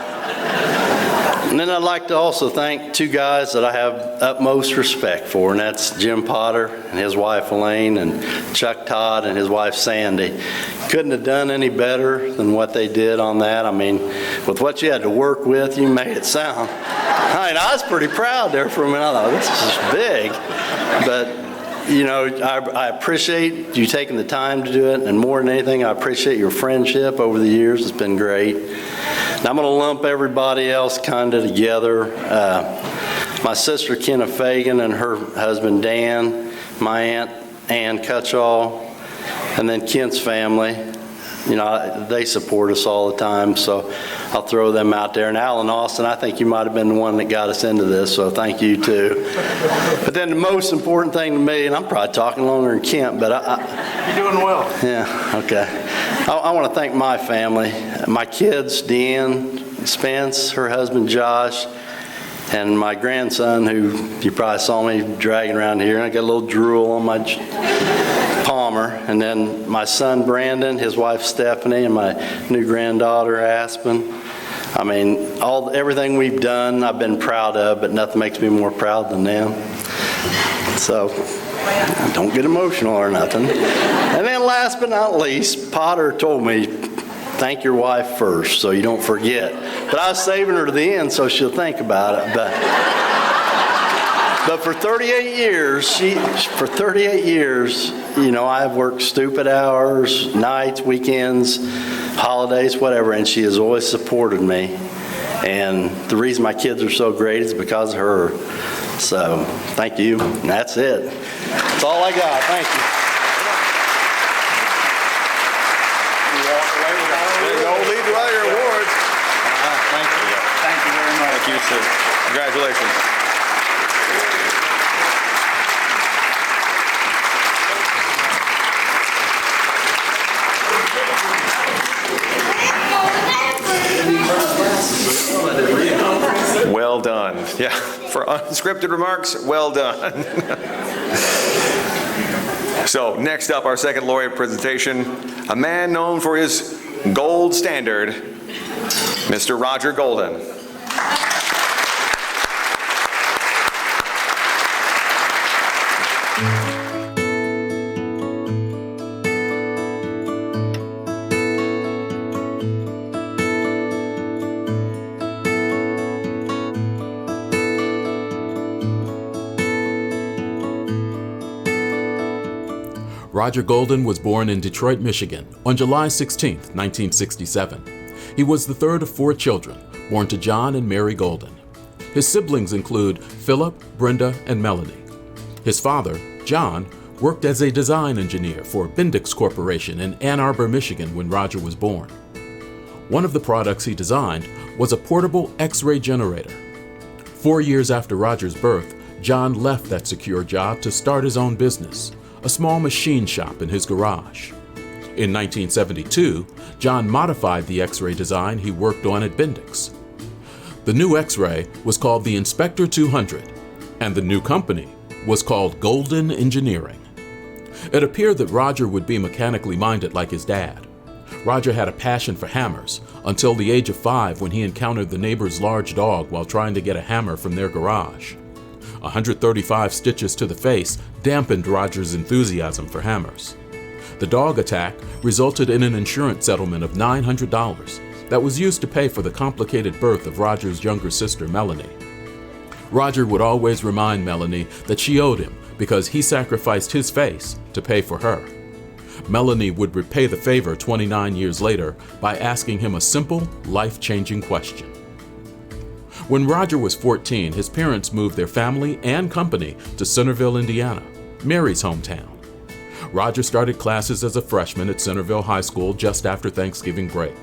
And then I'd like to also thank 2 guys that I have utmost respect for, and that's Jim Potter and his wife Elaine, and Chuck Todd and his wife Sandy. Couldn't have done any better than what they did on that. I mean, with what you had to work with, you made it sound. I was pretty proud there for a minute. I thought, this is big. But I appreciate you taking the time to do it, and more than anything, I appreciate your friendship over the years. It's been great. Now, I'm going to lump everybody else kind of together. My sister, Kenna Fagan, and her husband, Dan, my aunt, Ann Cutchall, and then Kent's family. They support us all the time, so I'll throw them out there. And Alan Austin, I think you might have been the one that got us into this, so thank you too. But then the most important thing to me, and I'm probably talking longer than Kent, but You're doing well. Yeah, okay. I want to thank my family, my kids, Deanne, Spence, her husband Josh, and my grandson, who you probably saw me dragging around here. I got a little drool on my Palmer, and then my son Brandon, his wife Stephanie, and my new granddaughter Aspen. I mean, everything we've done, I've been proud of, but nothing makes me more proud than them. So, Don't get emotional or nothing. And then last but not least, Potter told me, thank your wife first so you don't forget. But I was saving her to the end so she'll think about it. But for 38 years, you know, I've worked stupid hours, nights, weekends, holidays, whatever, and she has always supported me. And the reason my kids are so great is because of her. So, thank you. And that's it. That's all I got. Thank you. There you go. Lead to all your awards. Thank you. Thank you very much. Thank you, sir. Congratulations. Well done. Yeah, for unscripted remarks, well done. So next up, our second laureate presentation, a man known for his gold standard, Mr. Roger Golden. Roger Golden was born in Detroit, Michigan on July 16, 1967. He was the third of 4 children, born to John and Mary Golden. His siblings include Philip, Brenda, and Melanie. His father, John, worked as a design engineer for Bendix Corporation in Ann Arbor, Michigan when Roger was born. One of the products he designed was a portable X-ray generator. 4 years after Roger's birth, John left that secure job to start his own business, a small machine shop in his garage. In 1972, John modified the X-ray design he worked on at Bendix. The new X-ray was called the Inspector 200, and the new company was called Golden Engineering. It appeared that Roger would be mechanically minded like his dad. Roger had a passion for hammers until the age of 5 when he encountered the neighbor's large dog while trying to get a hammer from their garage. 135 stitches to the face dampened Roger's enthusiasm for hammers. The dog attack resulted in an insurance settlement of $900 that was used to pay for the complicated birth of Roger's younger sister, Melanie. Roger would always remind Melanie that she owed him because he sacrificed his face to pay for her. Melanie would repay the favor 29 years later by asking him a simple, life-changing question. When Roger was 14, his parents moved their family and company to Centerville, Indiana, Mary's hometown. Roger started classes as a freshman at Centerville High School just after Thanksgiving break.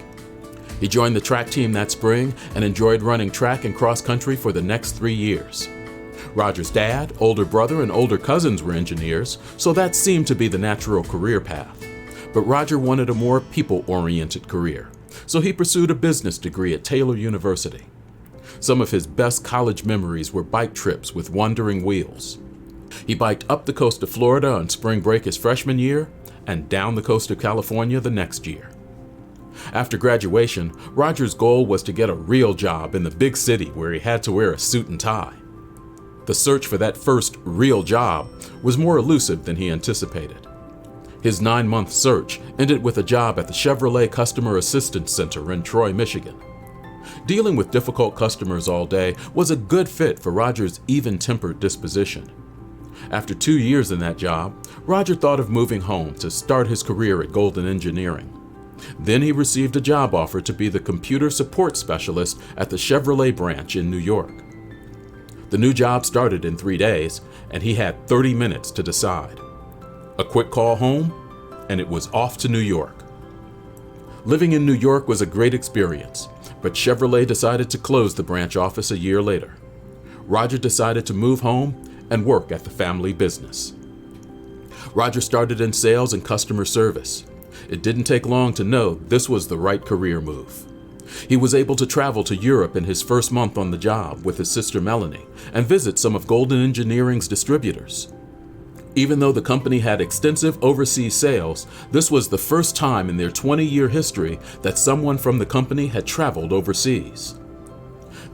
He joined the track team that spring and enjoyed running track and cross country for the next 3 years. Roger's dad, older brother, and older cousins were engineers, so that seemed to be the natural career path. But Roger wanted a more people-oriented career, so he pursued a business degree at Taylor University. Some of his best college memories were bike trips with Wandering Wheels. He biked up the coast of Florida on spring break his freshman year and down the coast of California the next year. After graduation, Roger's goal was to get a real job in the big city where he had to wear a suit and tie. The search for that first real job was more elusive than he anticipated. His 9-month search ended with a job at the Chevrolet Customer Assistance Center in Troy, Michigan. Dealing with difficult customers all day was a good fit for Roger's even-tempered disposition. After 2 years in that job, Roger thought of moving home to start his career at Golden Engineering. Then he received a job offer to be the computer support specialist at the Chevrolet branch in New York. The new job started in 3 days, and he had 30 minutes to decide. A quick call home, and it was off to New York. Living in New York was a great experience, but Chevrolet decided to close the branch office a year later. Roger decided to move home and work at the family business. Roger started in sales and customer service. It didn't take long to know this was the right career move. He was able to travel to Europe in his first month on the job with his sister Melanie and visit some of Golden Engineering's distributors. Even though the company had extensive overseas sales, this was the first time in their 20-year history that someone from the company had traveled overseas.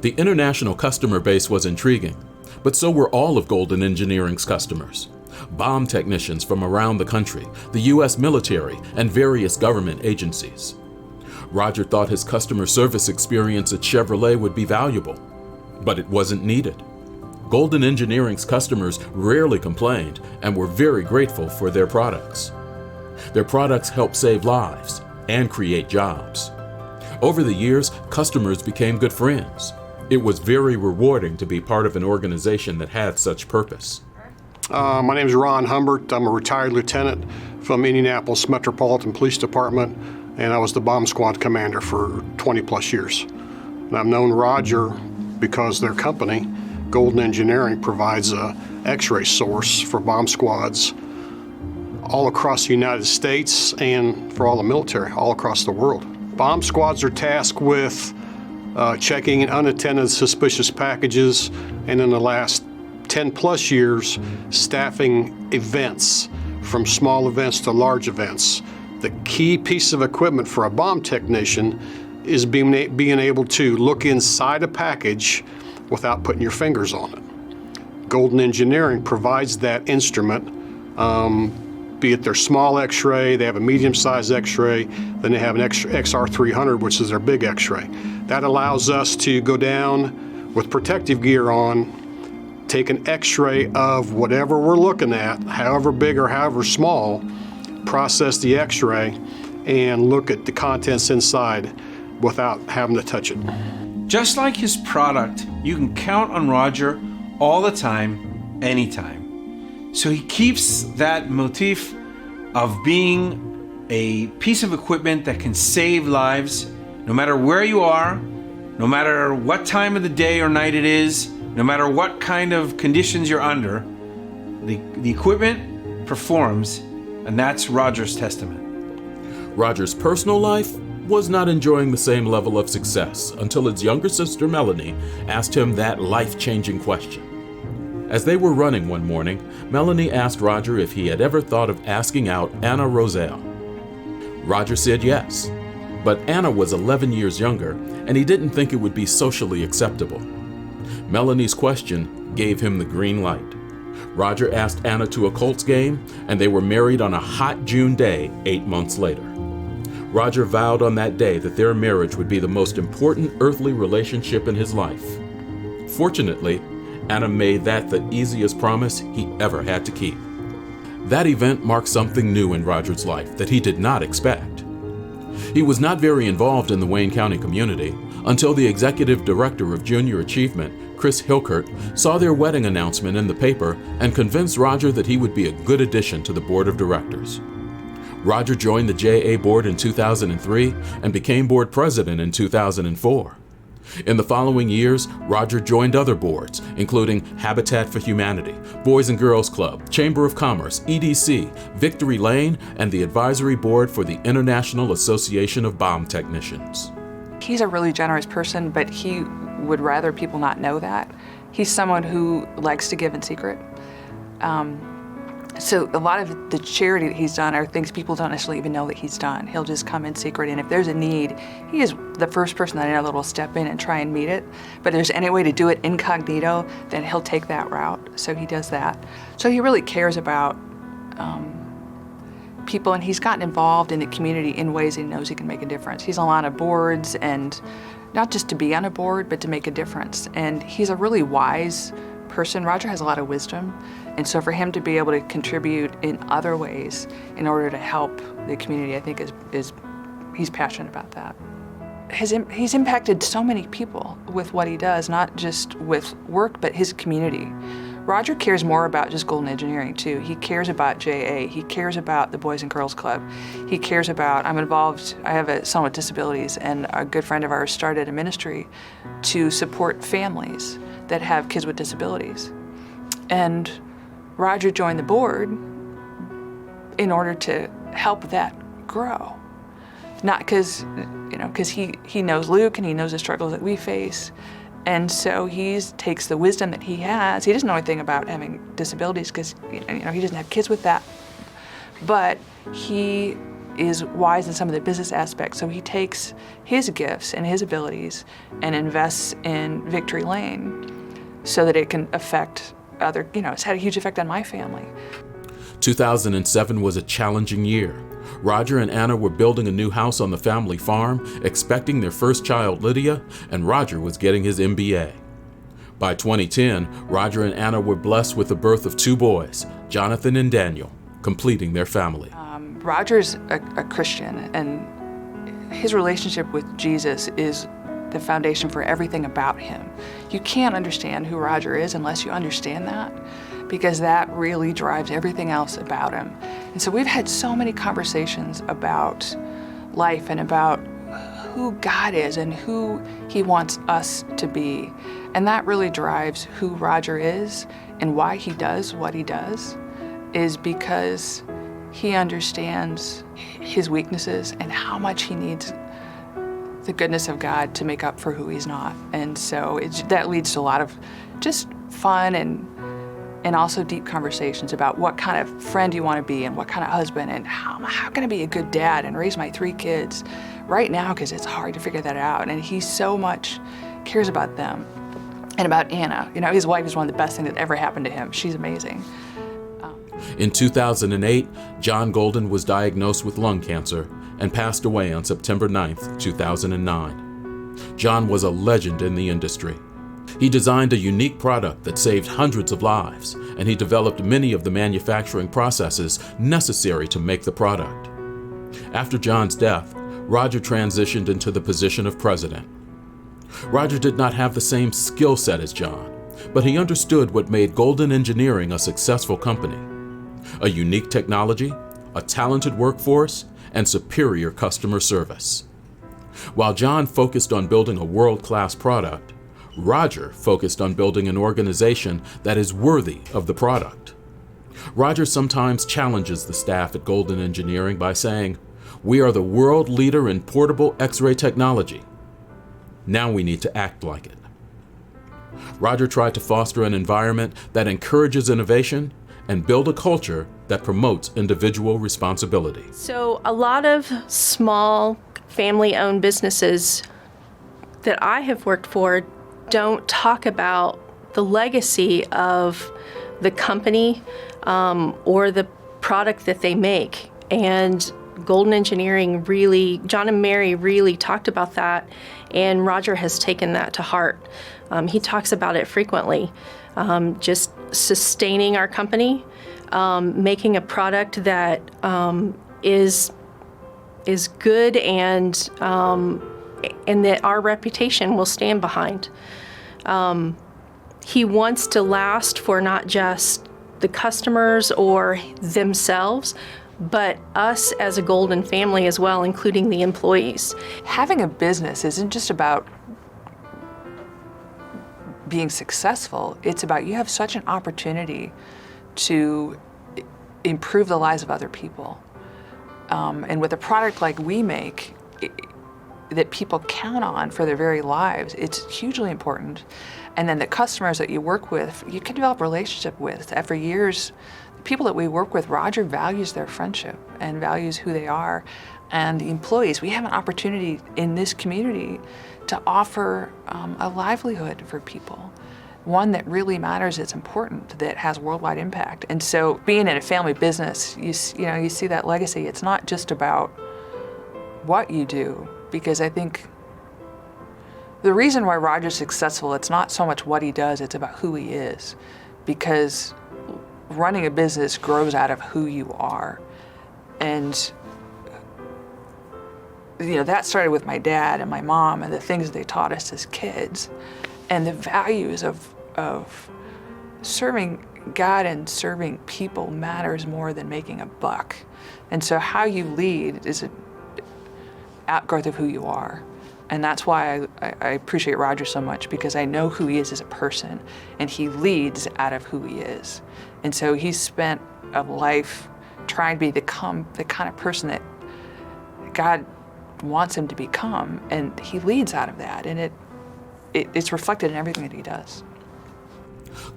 The international customer base was intriguing, but so were all of Golden Engineering's customers. bomb technicians from around the country, the U.S. military, and various government agencies. Roger thought his customer service experience at Chevrolet would be valuable, but it wasn't needed. Golden Engineering's customers rarely complained and were very grateful for their products. Their products help save lives and create jobs. Over the years, customers became good friends. It was very rewarding to be part of an organization that had such purpose. My name is Ron Humbert. I'm a retired lieutenant from Indianapolis Metropolitan Police Department, and I was the bomb squad commander for 20 plus years. And I've known Roger because their company, Golden Engineering, provides a X-ray source for bomb squads all across the United States and for all the military all across the world. Bomb squads are tasked with checking unattended suspicious packages, and in the last 10 plus years, staffing events, from small events to large events. The key piece of equipment for a bomb technician is being able to look inside a package without putting your fingers on it. Golden Engineering provides that instrument, be it their small X-ray, they have a medium-sized X-ray, then they have an XR300, which is their big X-ray. That allows us to go down with protective gear on, take an X-ray of whatever we're looking at, however big or however small, process the X-ray, and look at the contents inside without having to touch it. Just like his product, you can count on Roger all the time, anytime. So he keeps that motif of being a piece of equipment that can save lives no matter where you are, no matter what time of the day or night it is, no matter what kind of conditions you're under. The equipment performs, and that's Roger's testament. Roger's personal life was not enjoying the same level of success until his younger sister Melanie asked him that life-changing question. As they were running one morning, Melanie asked Roger if he had ever thought of asking out Anna Roselle. Roger said yes, but Anna was 11 years younger, and he didn't think it would be socially acceptable. Melanie's question gave him the green light. Roger asked Anna to a Colts game, and they were married on a hot June day 8 months later. Roger vowed on that day that their marriage would be the most important earthly relationship in his life. Fortunately, Anna made that the easiest promise he ever had to keep. That event marked something new in Roger's life that he did not expect. He was not very involved in the Wayne County community until the executive director of Junior Achievement, Chris Hilkert, saw their wedding announcement in the paper and convinced Roger that he would be a good addition to the board of directors. Roger joined the JA board in 2003 and became board president in 2004. In the following years, Roger joined other boards, including Habitat for Humanity, Boys and Girls Club, Chamber of Commerce, EDC, Victory Lane, and the advisory board for the International Association of Bomb Technicians. He's a really generous person, but he would rather people not know that. He's someone who likes to give in secret. So a lot of the charity that he's done are things people don't necessarily even know that he's done. He'll just come in secret, and if there's a need, he is the first person that I know that will step in and try and meet it. But if there's any way to do it incognito, then he'll take that route. So he does that. So he really cares about people, and he's gotten involved in the community in ways he knows he can make a difference. He's on a lot of boards, and not just to be on a board, but to make a difference. And he's a really wise person. Roger has a lot of wisdom. And so for him to be able to contribute in other ways in order to help the community, I think he's passionate about that. He's impacted so many people with what he does, not just with work, but his community. Roger cares more about just Golden Engineering too. He cares about JA, he cares about the Boys and Girls Club. He cares about, I have a son with disabilities, and a good friend of ours started a ministry to support families that have kids with disabilities. And Roger joined the board in order to help that grow. Not because he knows Luke and he knows the struggles that we face. And so he takes the wisdom that he has. He doesn't know anything about having disabilities because he doesn't have kids with that. But he is wise in some of the business aspects. So he takes his gifts and his abilities and invests in Victory Lane so that it can affect it's had a huge effect on my family. 2007 was a challenging year. Roger and Anna were building a new house on the family farm, expecting their first child, Lydia, and Roger was getting his MBA. By 2010, Roger and Anna were blessed with the birth of 2 boys, Jonathan and Daniel, completing their family. Roger's a Christian, and his relationship with Jesus is the foundation for everything about him. You can't understand who Roger is unless you understand that, because that really drives everything else about him. And so we've had so many conversations about life and about who God is and who he wants us to be. And that really drives who Roger is and why he does what he does, is because he understands his weaknesses and how much he needs the goodness of God to make up for who he's not. And so that leads to a lot of just fun and also deep conversations about what kind of friend you want to be and what kind of husband and how can I be a good dad and raise my 3 kids right now, because it's hard to figure that out. And he so much cares about them and about Anna. You know, his wife is one of the best things that ever happened to him. She's amazing. In 2008, John Golden was diagnosed with lung cancer and passed away on September 9th, 2009. John was a legend in the industry. He designed a unique product that saved hundreds of lives, and he developed many of the manufacturing processes necessary to make the product. After John's death, Roger transitioned into the position of president. Roger did not have the same skill set as John, but he understood what made Golden Engineering a successful company: a unique technology, a talented workforce, and superior customer service. While John focused on building a world-class product, Roger focused on building an organization that is worthy of the product. Roger sometimes challenges the staff at Golden Engineering by saying, "We are the world leader in portable X-ray technology. Now we need to act like it." Roger tried to foster an environment that encourages innovation and build a culture that promotes individual responsibility. So a lot of small family-owned businesses that I have worked for don't talk about the legacy of the company or the product that they make. And Golden Engineering really, John and Mary really talked about that, and Roger has taken that to heart. He talks about it frequently, just sustaining our company, making a product that is good and that our reputation will stand behind. He wants to last for not just the customers or themselves, but us as a Golden family as well, including the employees. Having a business isn't just about being successful. It's about you have such an opportunity to improve the lives of other people. And with a product like we make, that people count on for their very lives, it's hugely important. And then the customers that you work with, you can develop a relationship with. For years, the people that we work with, Roger values their friendship and values who they are. And the employees, we have an opportunity in this community to offer a livelihood for people, one that really matters, that's important, that has worldwide impact. And so being in a family business, you see that legacy. It's not just about what you do, because I think the reason why Roger's successful, it's not so much what he does, it's about who he is. Because running a business grows out of who you are. And that started with my dad and my mom and the things that they taught us as kids. And the values of serving God and serving people matters more than making a buck. And so how you lead is an outgrowth of who you are. And that's why I appreciate Roger so much, because I know who he is as a person, and he leads out of who he is. And so he's spent a life trying to become the kind of person that God wants him to become, and he leads out of that, and it's reflected in everything that he does.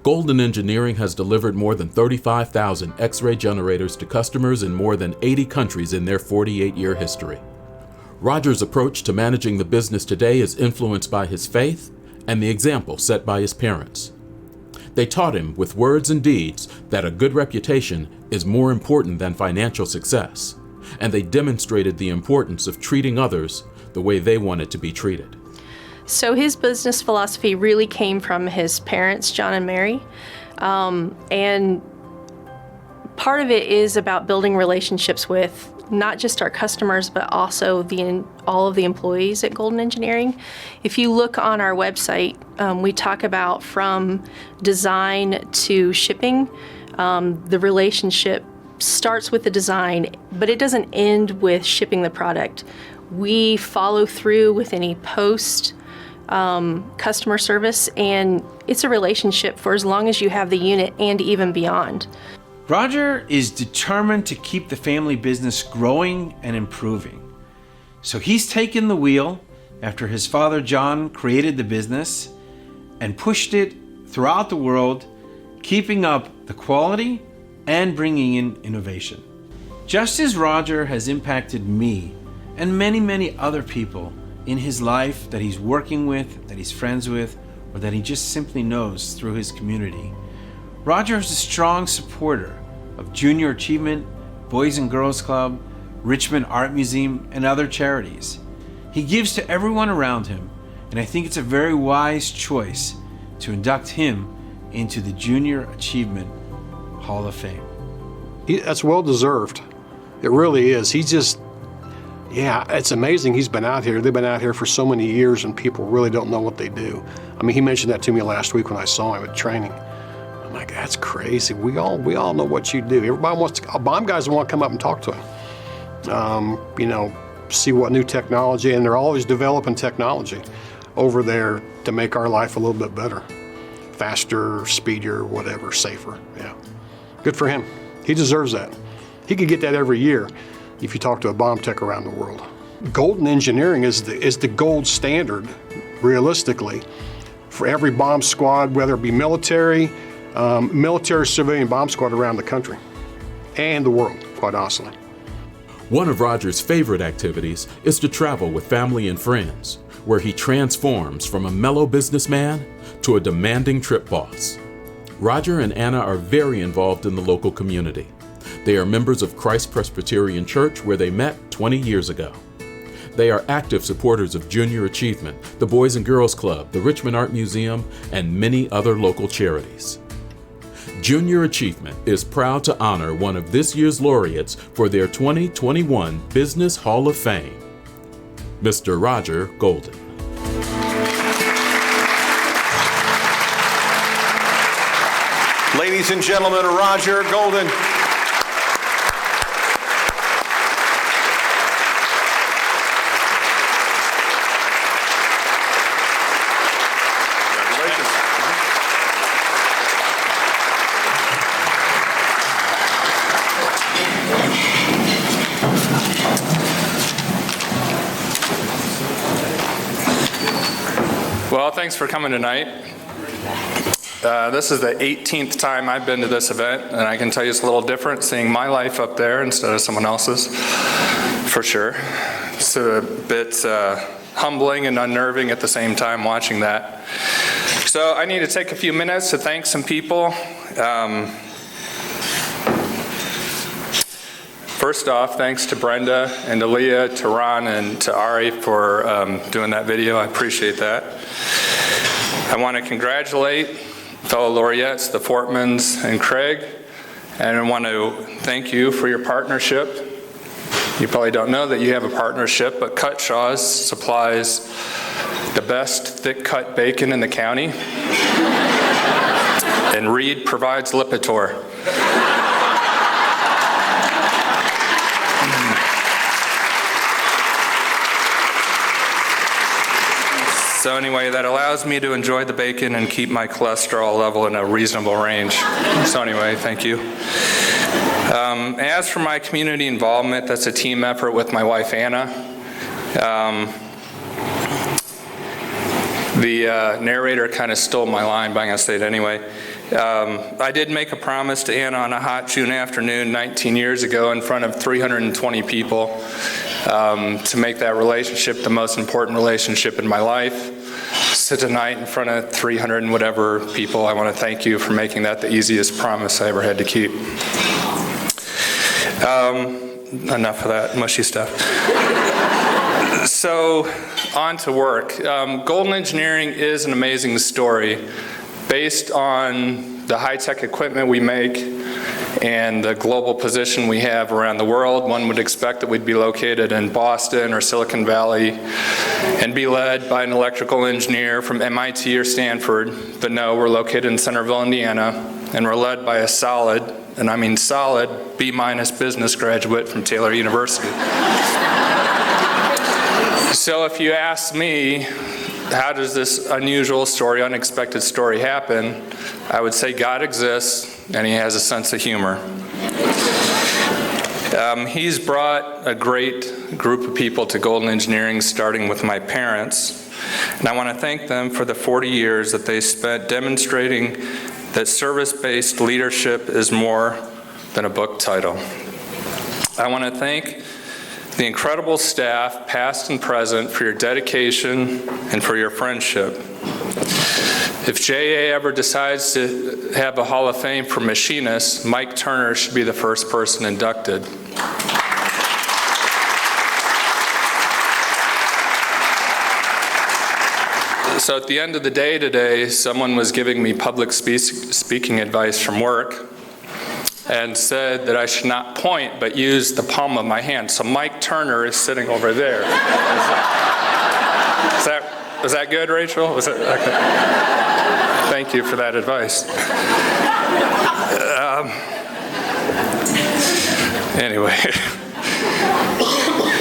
Golden Engineering has delivered more than 35,000 X-ray generators to customers in more than 80 countries in their 48-year history. Roger's approach to managing the business today is influenced by his faith and the example set by his parents. They taught him with words and deeds that a good reputation is more important than financial success, and they demonstrated the importance of treating others the way they wanted to be treated. So his business philosophy really came from his parents, John and Mary, and part of it is about building relationships with not just our customers, but also all of the employees at Golden Engineering. If you look on our website, we talk about from design to shipping. The relationship starts with the design, but it doesn't end with shipping the product. We follow through with any post customer service, and it's a relationship for as long as you have the unit and even beyond. Roger is determined to keep the family business growing and improving. So he's taken the wheel after his father John created the business and pushed it throughout the world, keeping up the quality and bringing in innovation. Just as Roger has impacted me and many, many other people in his life that he's working with, that he's friends with, or that he just simply knows through his community, Roger is a strong supporter of Junior Achievement, Boys and Girls Club, Richmond Art Museum, and other charities. He gives to everyone around him, and I think it's a very wise choice to induct him into the Junior Achievement Hall of Fame. That's well deserved. It really is. It's amazing he's been out here. They've been out here for so many years and people really don't know what they do. I mean, he mentioned that to me last week when I saw him at training. I'm like, that's crazy. We all know what you do. Everybody wants to, BOM guys want to come up and talk to him. See what new technology, and they're always developing technology over there to make our life a little bit better. Faster, speedier, whatever, safer, yeah. Good for him. He deserves that. He could get that every year if you talk to a bomb tech around the world. Golden Engineering is the gold standard, realistically, for every bomb squad, whether it be military, civilian bomb squad around the country and the world, quite honestly. One of Roger's favorite activities is to travel with family and friends, where he transforms from a mellow businessman to a demanding trip boss. Roger and Anna are very involved in the local community. They are members of Christ Presbyterian Church, where they met 20 years ago. They are active supporters of Junior Achievement, the Boys and Girls Club, the Richmond Art Museum, and many other local charities. Junior Achievement is proud to honor one of this year's laureates for their 2021 Business Hall of Fame, Mr. Roger Golden. Ladies and gentlemen, Roger Golden. Well, thanks for coming tonight. This is the 18th time I've been to this event, and I can tell you it's a little different seeing my life up there instead of someone else's, for sure. It's a bit humbling and unnerving at the same time watching that. So I need to take a few minutes to thank some people. First off, thanks to Brenda and to Leah, to Ron, and to Ari for doing that video. I appreciate that. I want to congratulate fellow laureates, the Fortmans and Craig, and I want to thank you for your partnership. You probably don't know that you have a partnership, but Cutshaw's supplies the best thick-cut bacon in the county, and Reed provides Lipitor. So anyway, that allows me to enjoy the bacon and keep my cholesterol level in a reasonable range. So anyway, thank you. As for my community involvement, that's a team effort with my wife, Anna. The narrator kind of stole my line, but I'm going to say it anyway. I did make a promise to Anna on a hot June afternoon 19 years ago in front of 320 people to make that relationship the most important relationship in my life. So tonight, in front of 300 and whatever people, I want to thank you for making that the easiest promise I ever had to keep. Enough of that mushy stuff. So, on to work. Golden Engineering is an amazing story based on the high-tech equipment we make and the global position we have around the world. One would expect that we'd be located in Boston or Silicon Valley and be led by an electrical engineer from MIT or Stanford, but no, we're located in Centerville, Indiana, and we're led by a solid, and I mean solid, B- business graduate from Taylor University. So if you ask me, how does this unusual story, unexpected story happen? I would say God exists and he has a sense of humor. He's brought a great group of people to Golden Engineering, starting with my parents. And I want to thank them for the 40 years that they spent demonstrating that service-based leadership is more than a book title. I want to thank the incredible staff, past and present, for your dedication and for your friendship. If JA ever decides to have a Hall of Fame for machinists, Mike Turner should be the first person inducted. So at the end of the day today, someone was giving me public speaking advice from work and said that I should not point but use the palm of my hand. So Mike Turner is sitting over there. Was that good, Rachel? Was it okay? Thank you for that advice. Anyway,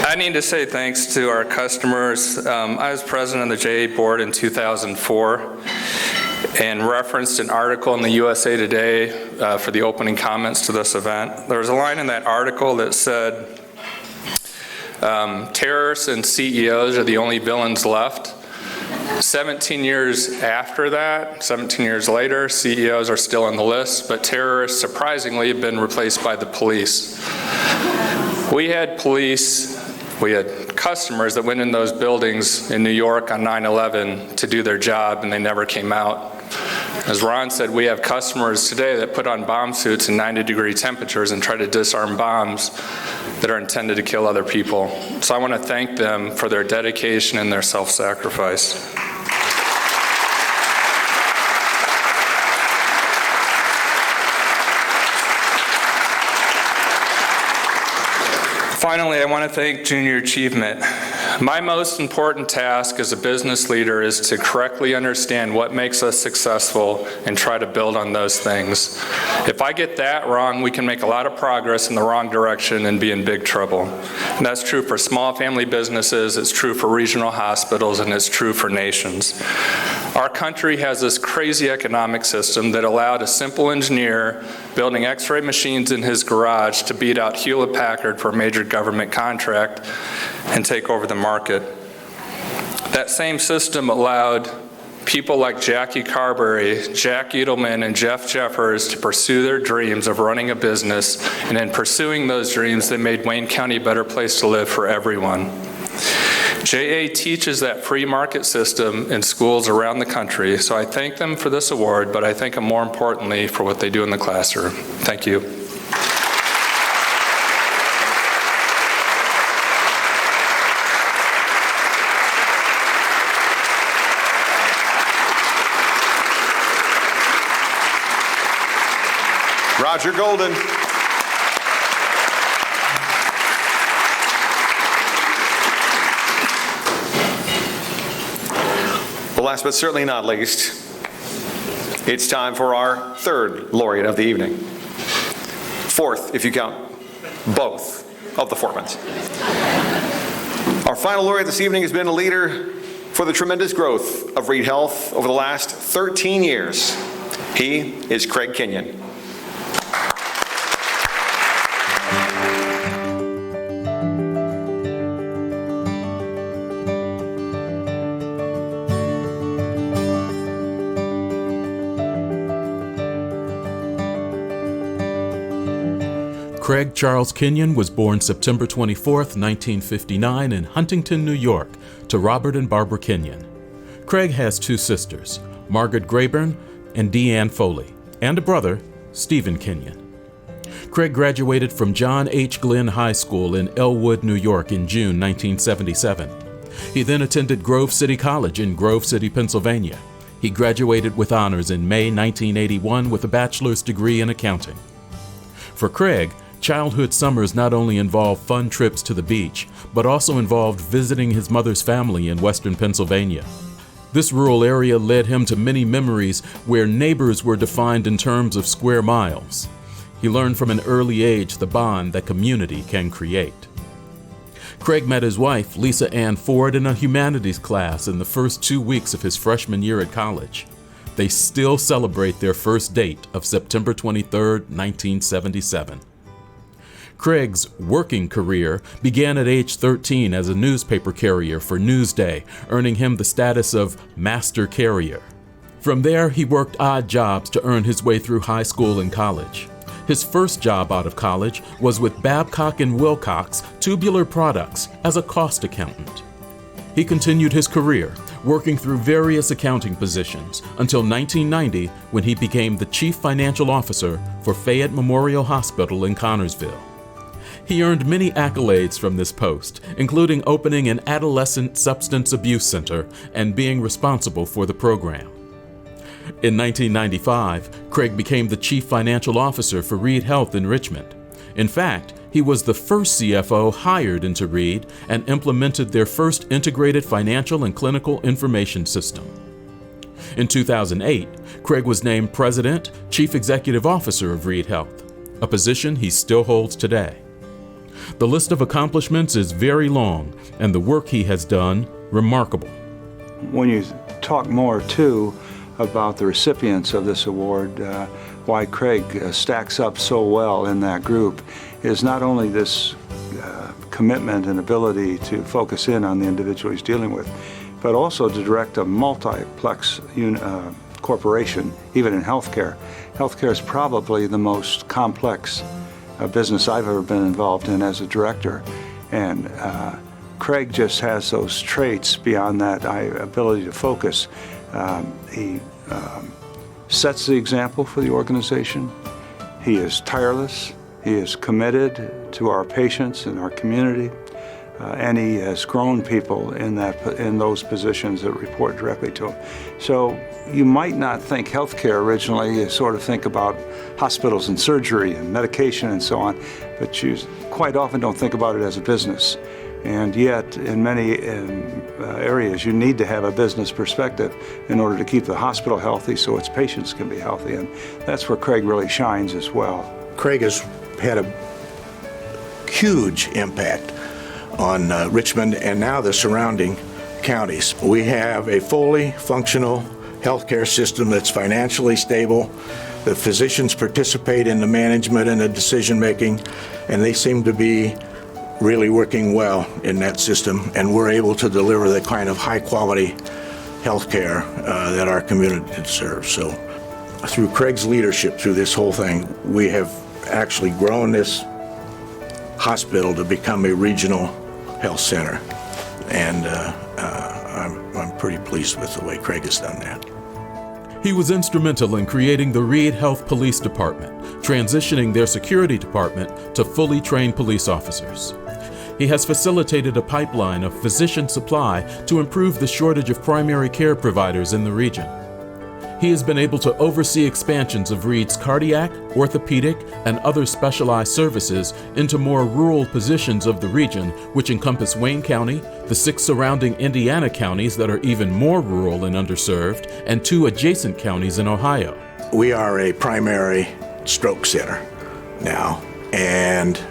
I need to say thanks to our customers. I was president of the JA board in 2004 and referenced an article in the USA Today for the opening comments to this event. There was a line in that article that said, terrorists and CEOs are the only villains left. 17 years after that, 17 years later, CEOs are still on the list, but terrorists, surprisingly, have been replaced by the police. We had customers that went in those buildings in New York on 9/11 to do their job, and they never came out. As Ron said, we have customers today that put on bomb suits in 90-degree temperatures and try to disarm bombs that are intended to kill other people. So I want to thank them for their dedication and their self-sacrifice. Finally, I want to thank Junior Achievement. My most important task as a business leader is to correctly understand what makes us successful and try to build on those things. If I get that wrong, we can make a lot of progress in the wrong direction and be in big trouble. And that's true for small family businesses, it's true for regional hospitals, and it's true for nations. Our country has this crazy economic system that allowed a simple engineer building X-ray machines in his garage to beat out Hewlett-Packard for a major government contract and take over the market. That same system allowed people like Jackie Carberry, Jack Edelman, and Jeff Jeffers to pursue their dreams of running a business, and in pursuing those dreams, they made Wayne County a better place to live for everyone. JA teaches that free market system in schools around the country, so I thank them for this award, but I thank them more importantly for what they do in the classroom. Thank you. Roger Golden. Well, last but certainly not least, it's time for our third laureate of the evening. Fourth, if you count both of the Fortmans. Our final laureate this evening has been a leader for the tremendous growth of Reed Health over the last 13 years. He is Craig Kenyon. Craig Charles Kenyon was born September 24, 1959 in Huntington, New York, to Robert and Barbara Kenyon. Craig has two sisters, Margaret Grayburn and Deanne Foley, and a brother, Stephen Kenyon. Craig graduated from John H. Glenn High School in Elwood, New York in June 1977. He then attended Grove City College in Grove City, Pennsylvania. He graduated with honors in May 1981 with a bachelor's degree in accounting. For Craig, childhood summers not only involved fun trips to the beach, but also involved visiting his mother's family in western Pennsylvania. This rural area led him to many memories where neighbors were defined in terms of square miles. He learned from an early age the bond that community can create. Craig met his wife, Lisa Ann Ford, in a humanities class in the first 2 weeks of his freshman year at college. They still celebrate their first date of September 23, 1977. Craig's working career began at age 13 as a newspaper carrier for Newsday, earning him the status of master carrier. From there, he worked odd jobs to earn his way through high school and college. His first job out of college was with Babcock & Wilcox Tubular Products as a cost accountant. He continued his career, working through various accounting positions until 1990 when he became the Chief Financial Officer for Fayette Memorial Hospital in Connorsville. He earned many accolades from this post, including opening an adolescent substance abuse center and being responsible for the program. In 1995, Craig became the Chief Financial Officer for Reed Health in Richmond. In fact, he was the first CFO hired into Reed and implemented their first integrated financial and clinical information system. In 2008, Craig was named President, Chief Executive Officer of Reed Health, a position he still holds today. The list of accomplishments is very long, and the work he has done, remarkable. When you talk more, too, about the recipients of this award, why Craig stacks up so well in that group is not only this commitment and ability to focus in on the individual he's dealing with, but also to direct a multiplex corporation, even in healthcare. Healthcare is probably the most complex business I've ever been involved in as a director. And Craig just has those traits beyond that ability to focus. He sets the example for the organization. He is tireless. He is committed to our patients and our community. And he has grown people in those positions that report directly to him. So you might not think healthcare originally, you sort of think about hospitals and surgery and medication and so on, but you quite often don't think about it as a business. And yet, in many areas, you need to have a business perspective in order to keep the hospital healthy so its patients can be healthy. And that's where Craig really shines as well. Craig has had a huge impact on Richmond and now the surrounding counties. We have a fully functional healthcare system that's financially stable. The physicians participate in the management and the decision making, and they seem to be really working well in that system, and we're able to deliver the kind of high quality healthcare that our community deserves. So through Craig's leadership through this whole thing, we have actually grown this hospital to become a regional health center, and I'm pretty pleased with the way Craig has done that. He was instrumental in creating the Reed Health Police Department, transitioning their security department to fully trained police officers. He has facilitated a pipeline of physician supply to improve the shortage of primary care providers in the region. He has been able to oversee expansions of Reed's cardiac, orthopedic, and other specialized services into more rural positions of the region, which encompass Wayne County, the 6 surrounding Indiana counties that are even more rural and underserved, and 2 adjacent counties in Ohio. We are a primary stroke center now, and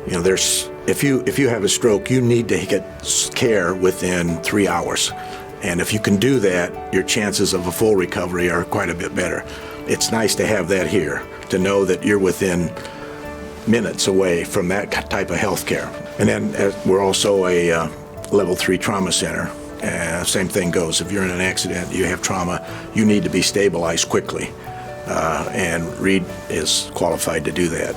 if you have a stroke, you need to get care within 3 hours. And if you can do that, your chances of a full recovery are quite a bit better. It's nice to have that here, to know that you're within minutes away from that type of health care. And then we're also a level 3 trauma center. Same thing goes. If you're in an accident, you have trauma, you need to be stabilized quickly. And Reed is qualified to do that.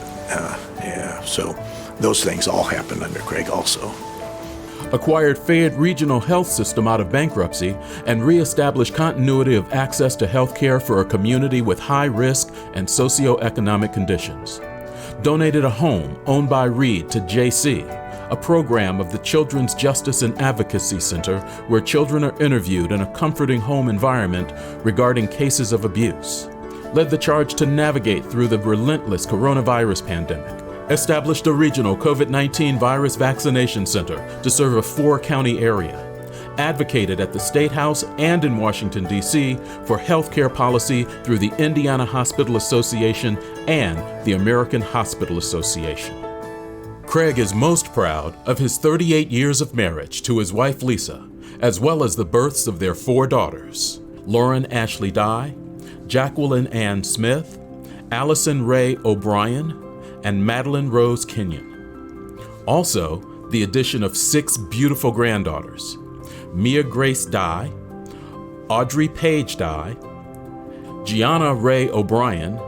So those things all happen under Craig also. acquired Fayette Regional Health System out of bankruptcy, and reestablished continuity of access to health care for a community with high risk and socioeconomic conditions. Donated a home owned by Reed to JC, a program of the Children's Justice and Advocacy Center where children are interviewed in a comforting home environment regarding cases of abuse. Led the charge to navigate through the relentless coronavirus pandemic. Established a regional COVID-19 virus vaccination center to serve a 4-county area. Advocated at the State House and in Washington, D.C. for healthcare policy through the Indiana Hospital Association and the American Hospital Association. Craig is most proud of his 38 years of marriage to his wife Lisa, as well as the births of their 4 daughters, Lauren Ashley Dye, Jacqueline Ann Smith, Allison Ray O'Brien, and Madeline Rose Kenyon. Also, the addition of 6 beautiful granddaughters, Mia Grace Dye, Audrey Page Dye, Gianna Ray O'Brien,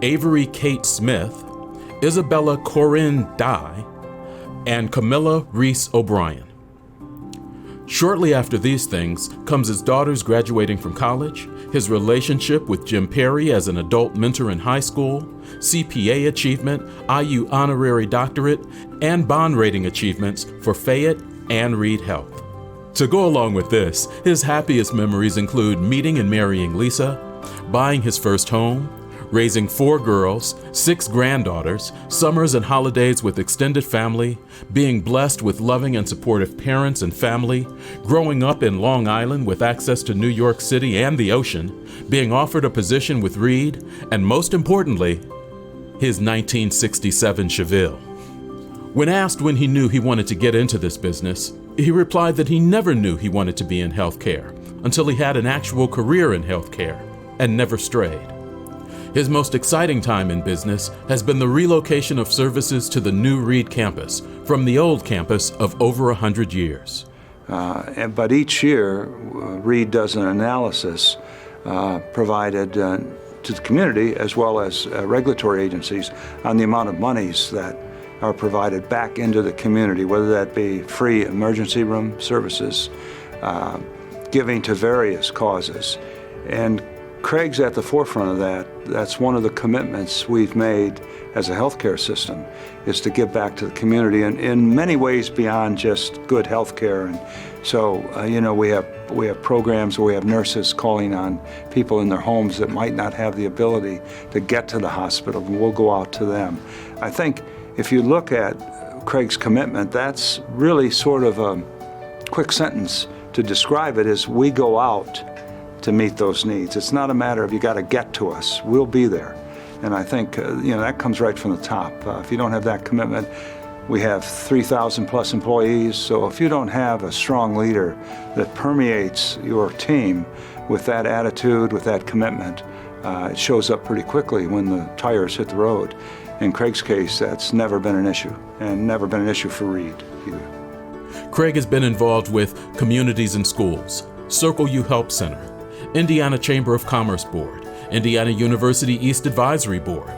Avery Kate Smith, Isabella Corinne Dye, and Camilla Reese O'Brien. Shortly after these things comes his daughters graduating from college, his relationship with Jim Perry as an adult mentor in high school, CPA achievement, IU honorary doctorate, and bond rating achievements for Fayette and Reed Health. To go along with this, his happiest memories include meeting and marrying Lisa, buying his first home, raising 4 girls, 6 granddaughters, summers and holidays with extended family, being blessed with loving and supportive parents and family, growing up in Long Island with access to New York City and the ocean, being offered a position with Reed, and most importantly, his 1967 Chevelle. When asked when he knew he wanted to get into this business, he replied that he never knew he wanted to be in healthcare until he had an actual career in healthcare and never strayed. His most exciting time in business has been the relocation of services to the new Reed campus from the old campus of over 100 years. But each year, Reed does an analysis provided to the community as well as regulatory agencies on the amount of monies that are provided back into the community, whether that be free emergency room services, giving to various causes. And Craig's at the forefront of that. That's one of the commitments we've made as a healthcare system, is to give back to the community in many ways beyond just good healthcare. And so, we have programs where we have nurses calling on people in their homes that might not have the ability to get to the hospital, and we'll go out to them. I think if you look at Craig's commitment, that's really sort of a quick sentence to describe it, is we go out to meet those needs. It's not a matter of you got to get to us. We'll be there. And I think, that comes right from the top. If you don't have that commitment, we have 3,000 plus employees. So if you don't have a strong leader that permeates your team with that attitude, with that commitment, it shows up pretty quickly when the tires hit the road. In Craig's case, that's never been an issue, and never been an issue for Reed either. Craig has been involved with communities and schools, Circle U Help Center, Indiana Chamber of Commerce Board, Indiana University East Advisory Board,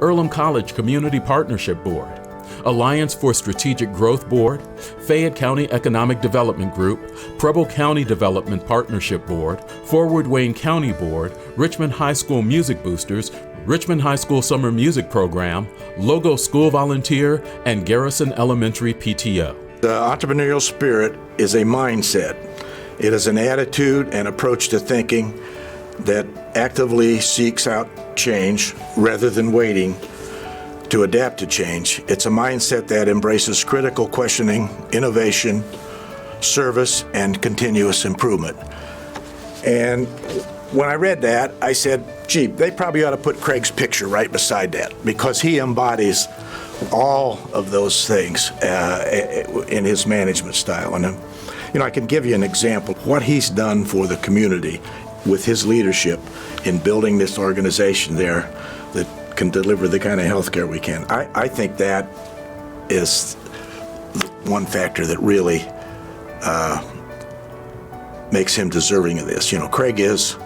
Earlham College Community Partnership Board, Alliance for Strategic Growth Board, Fayette County Economic Development Group, Preble County Development Partnership Board, Forward Wayne County Board, Richmond High School Music Boosters, Richmond High School Summer Music Program, Logo School Volunteer, and Garrison Elementary PTO. The entrepreneurial spirit is a mindset. It is an attitude and approach to thinking that actively seeks out change rather than waiting to adapt to change. It's a mindset that embraces critical questioning, innovation, service, and continuous improvement. And when I read that, I said, gee, they probably ought to put Craig's picture right beside that, because he embodies all of those things in his management style. And I can give you an example of what he's done for the community with his leadership in building this organization there that can deliver the kind of health care we can. I think that is one factor that really makes him deserving of this. Craig is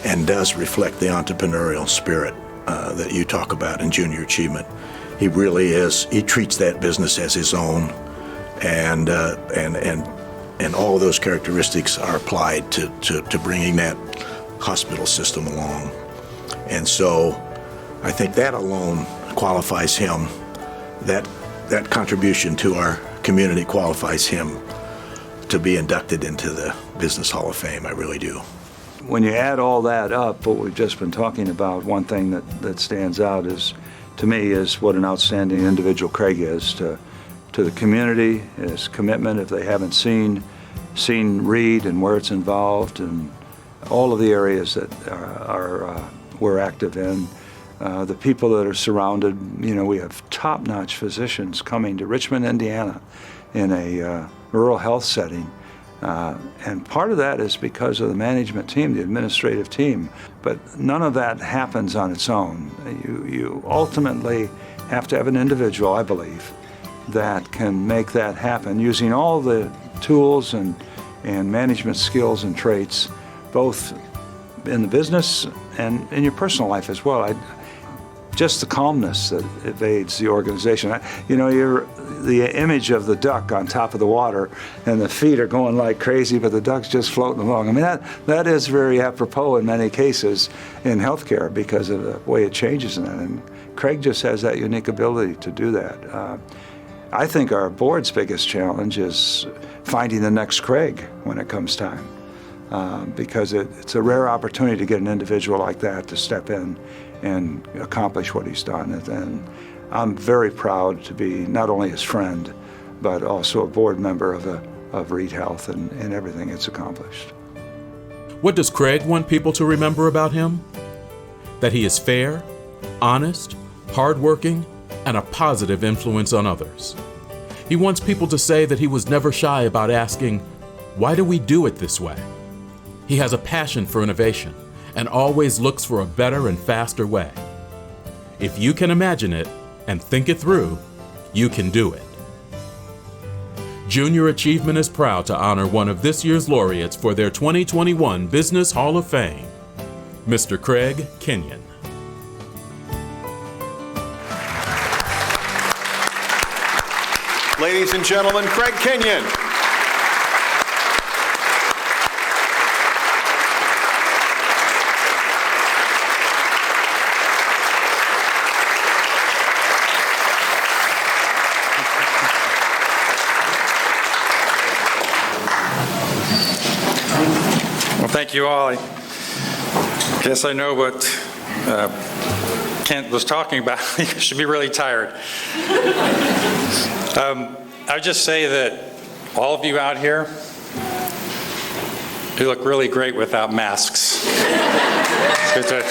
and does reflect the entrepreneurial spirit that you talk about in Junior Achievement. He really is. He treats that business as his own, and all of those characteristics are applied to bringing that hospital system along. And so I think that alone qualifies him, that contribution to our community qualifies him to be inducted into the Business Hall of Fame. I really do. When you add all that up, what we've just been talking about, one thing that stands out is, to me, is what an outstanding individual Craig is to the community, his commitment. If they haven't seen Reed and where it's involved and all of the areas that we're active in, the people that are surrounded, we have top-notch physicians coming to Richmond, Indiana in a rural health setting. And part of that is because of the management team, the administrative team. But none of that happens on its own. You ultimately have to have an individual, I believe, that can make that happen using all the tools and management skills and traits, both in the business and in your personal life as well. Just the calmness that evades the organization. The image of the duck on top of the water and the feet are going like crazy, but the duck's just floating along. I mean, that is very apropos in many cases in healthcare because of the way it changes in that. And Craig just has that unique ability to do that. I think our board's biggest challenge is finding the next Craig when it comes time. Because it's a rare opportunity to get an individual like that to step in and accomplish what he's done. And I'm very proud to be not only his friend, but also a board member of Reed Health and everything it's accomplished. What does Craig want people to remember about him? That he is fair, honest, hardworking, and a positive influence on others. He wants people to say that he was never shy about asking, why do we do it this way? He has a passion for innovation and always looks for a better and faster way. If you can imagine it and think it through, you can do it. Junior Achievement is proud to honor one of this year's laureates for their 2021 Business Hall of Fame, Mr. Craig Kenyon. Ladies and gentlemen, Craig Kenyon. Thank you all. I guess I know what Kent was talking about. You should be really tired. I would just say that all of you out here, you look really great without masks. It's good to...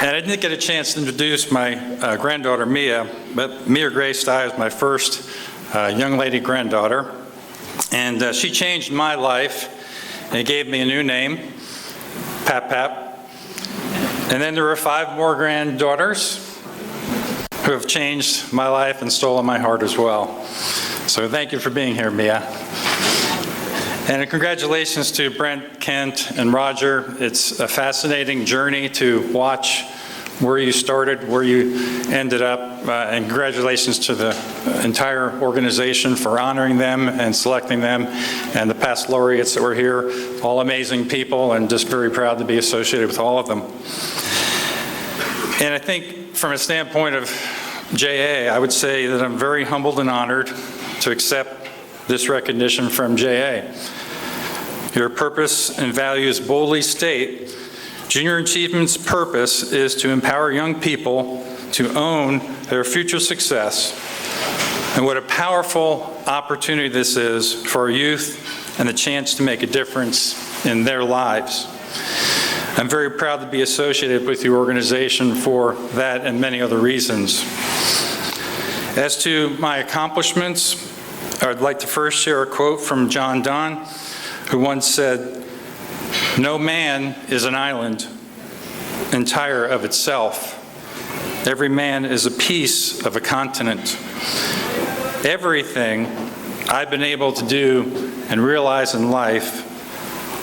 And I didn't get a chance to introduce my granddaughter, Mia, but Mia Grace Dye is my first young lady granddaughter. And she changed my life and gave me a new name, Pap Pap. And then there were 5 more granddaughters who have changed my life and stolen my heart as well. So thank you for being here, Mia. And congratulations to Brent, Kent, and Roger. It's a fascinating journey to watch where you started, where you ended up, and congratulations to the entire organization for honoring them and selecting them, and the past laureates that were here, all amazing people, and just very proud to be associated with all of them. And I think from a standpoint of JA, I would say that I'm very humbled and honored to accept this recognition from JA. Your purpose and values boldly state, Junior Achievement's purpose is to empower young people to own their future success. And what a powerful opportunity this is for our youth and the chance to make a difference in their lives. I'm very proud to be associated with your organization for that and many other reasons. As to my accomplishments, I would like to first share a quote from John Donne, who once said, "No man is an island entire of itself. Every man is a piece of a continent." Everything I've been able to do and realize in life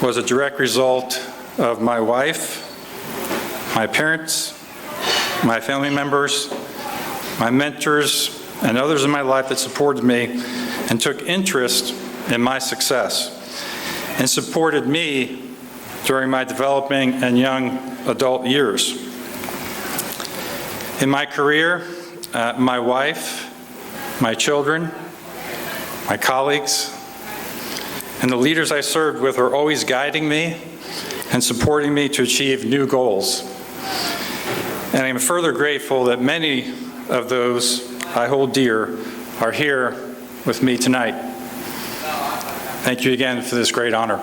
was a direct result of my wife, my parents, my family members, my mentors, and others in my life that supported me and took interest in my success and supported me during my developing and young adult years. In my career, my wife, my children, my colleagues, and the leaders I served with are always guiding me and supporting me to achieve new goals. And I am further grateful that many of those I hold dear are here with me tonight. Thank you again for this great honor.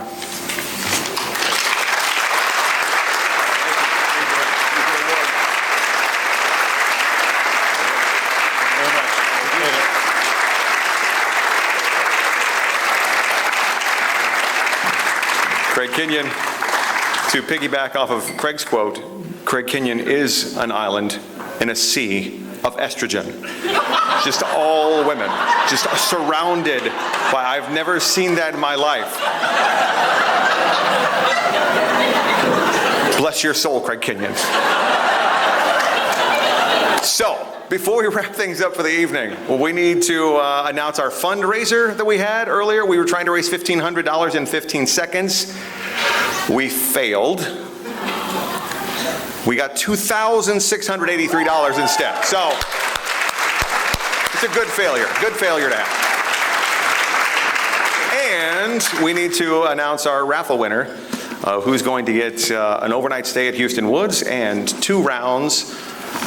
Craig Kenyon, to piggyback off of Craig's quote, Craig Kenyon is an island in a sea of estrogen. Just all women, just surrounded by, I've never seen that in my life. Bless your soul, Craig Kenyon. So, before we wrap things up for the evening, we need to announce our fundraiser that we had earlier. We were trying to raise $1,500 in 15 seconds. We failed. We got $2,683 instead. So, it's a good failure to have. And we need to announce our raffle winner, who's going to get an overnight stay at Houston Woods and 2 rounds,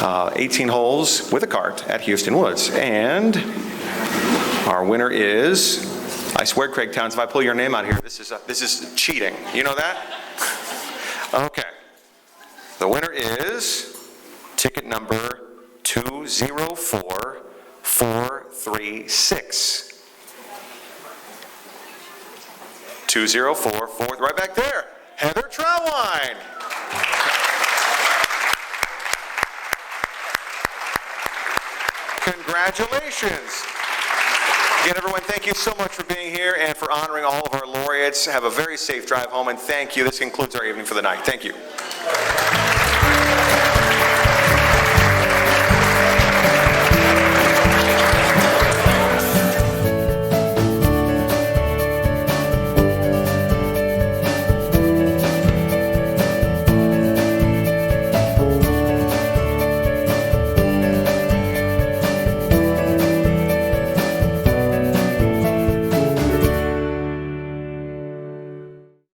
18 holes with a cart at Houston Woods. And our winner is, I swear, Craig Towns, if I pull your name out here, this is cheating. You know that? Okay. The winner is ticket number 204436. 2044, right back there, Heather Trowine. Congratulations. Again, everyone, thank you so much for being here and for honoring all of our laureates. Have a very safe drive home, and thank you. This concludes our evening for the night. Thank you.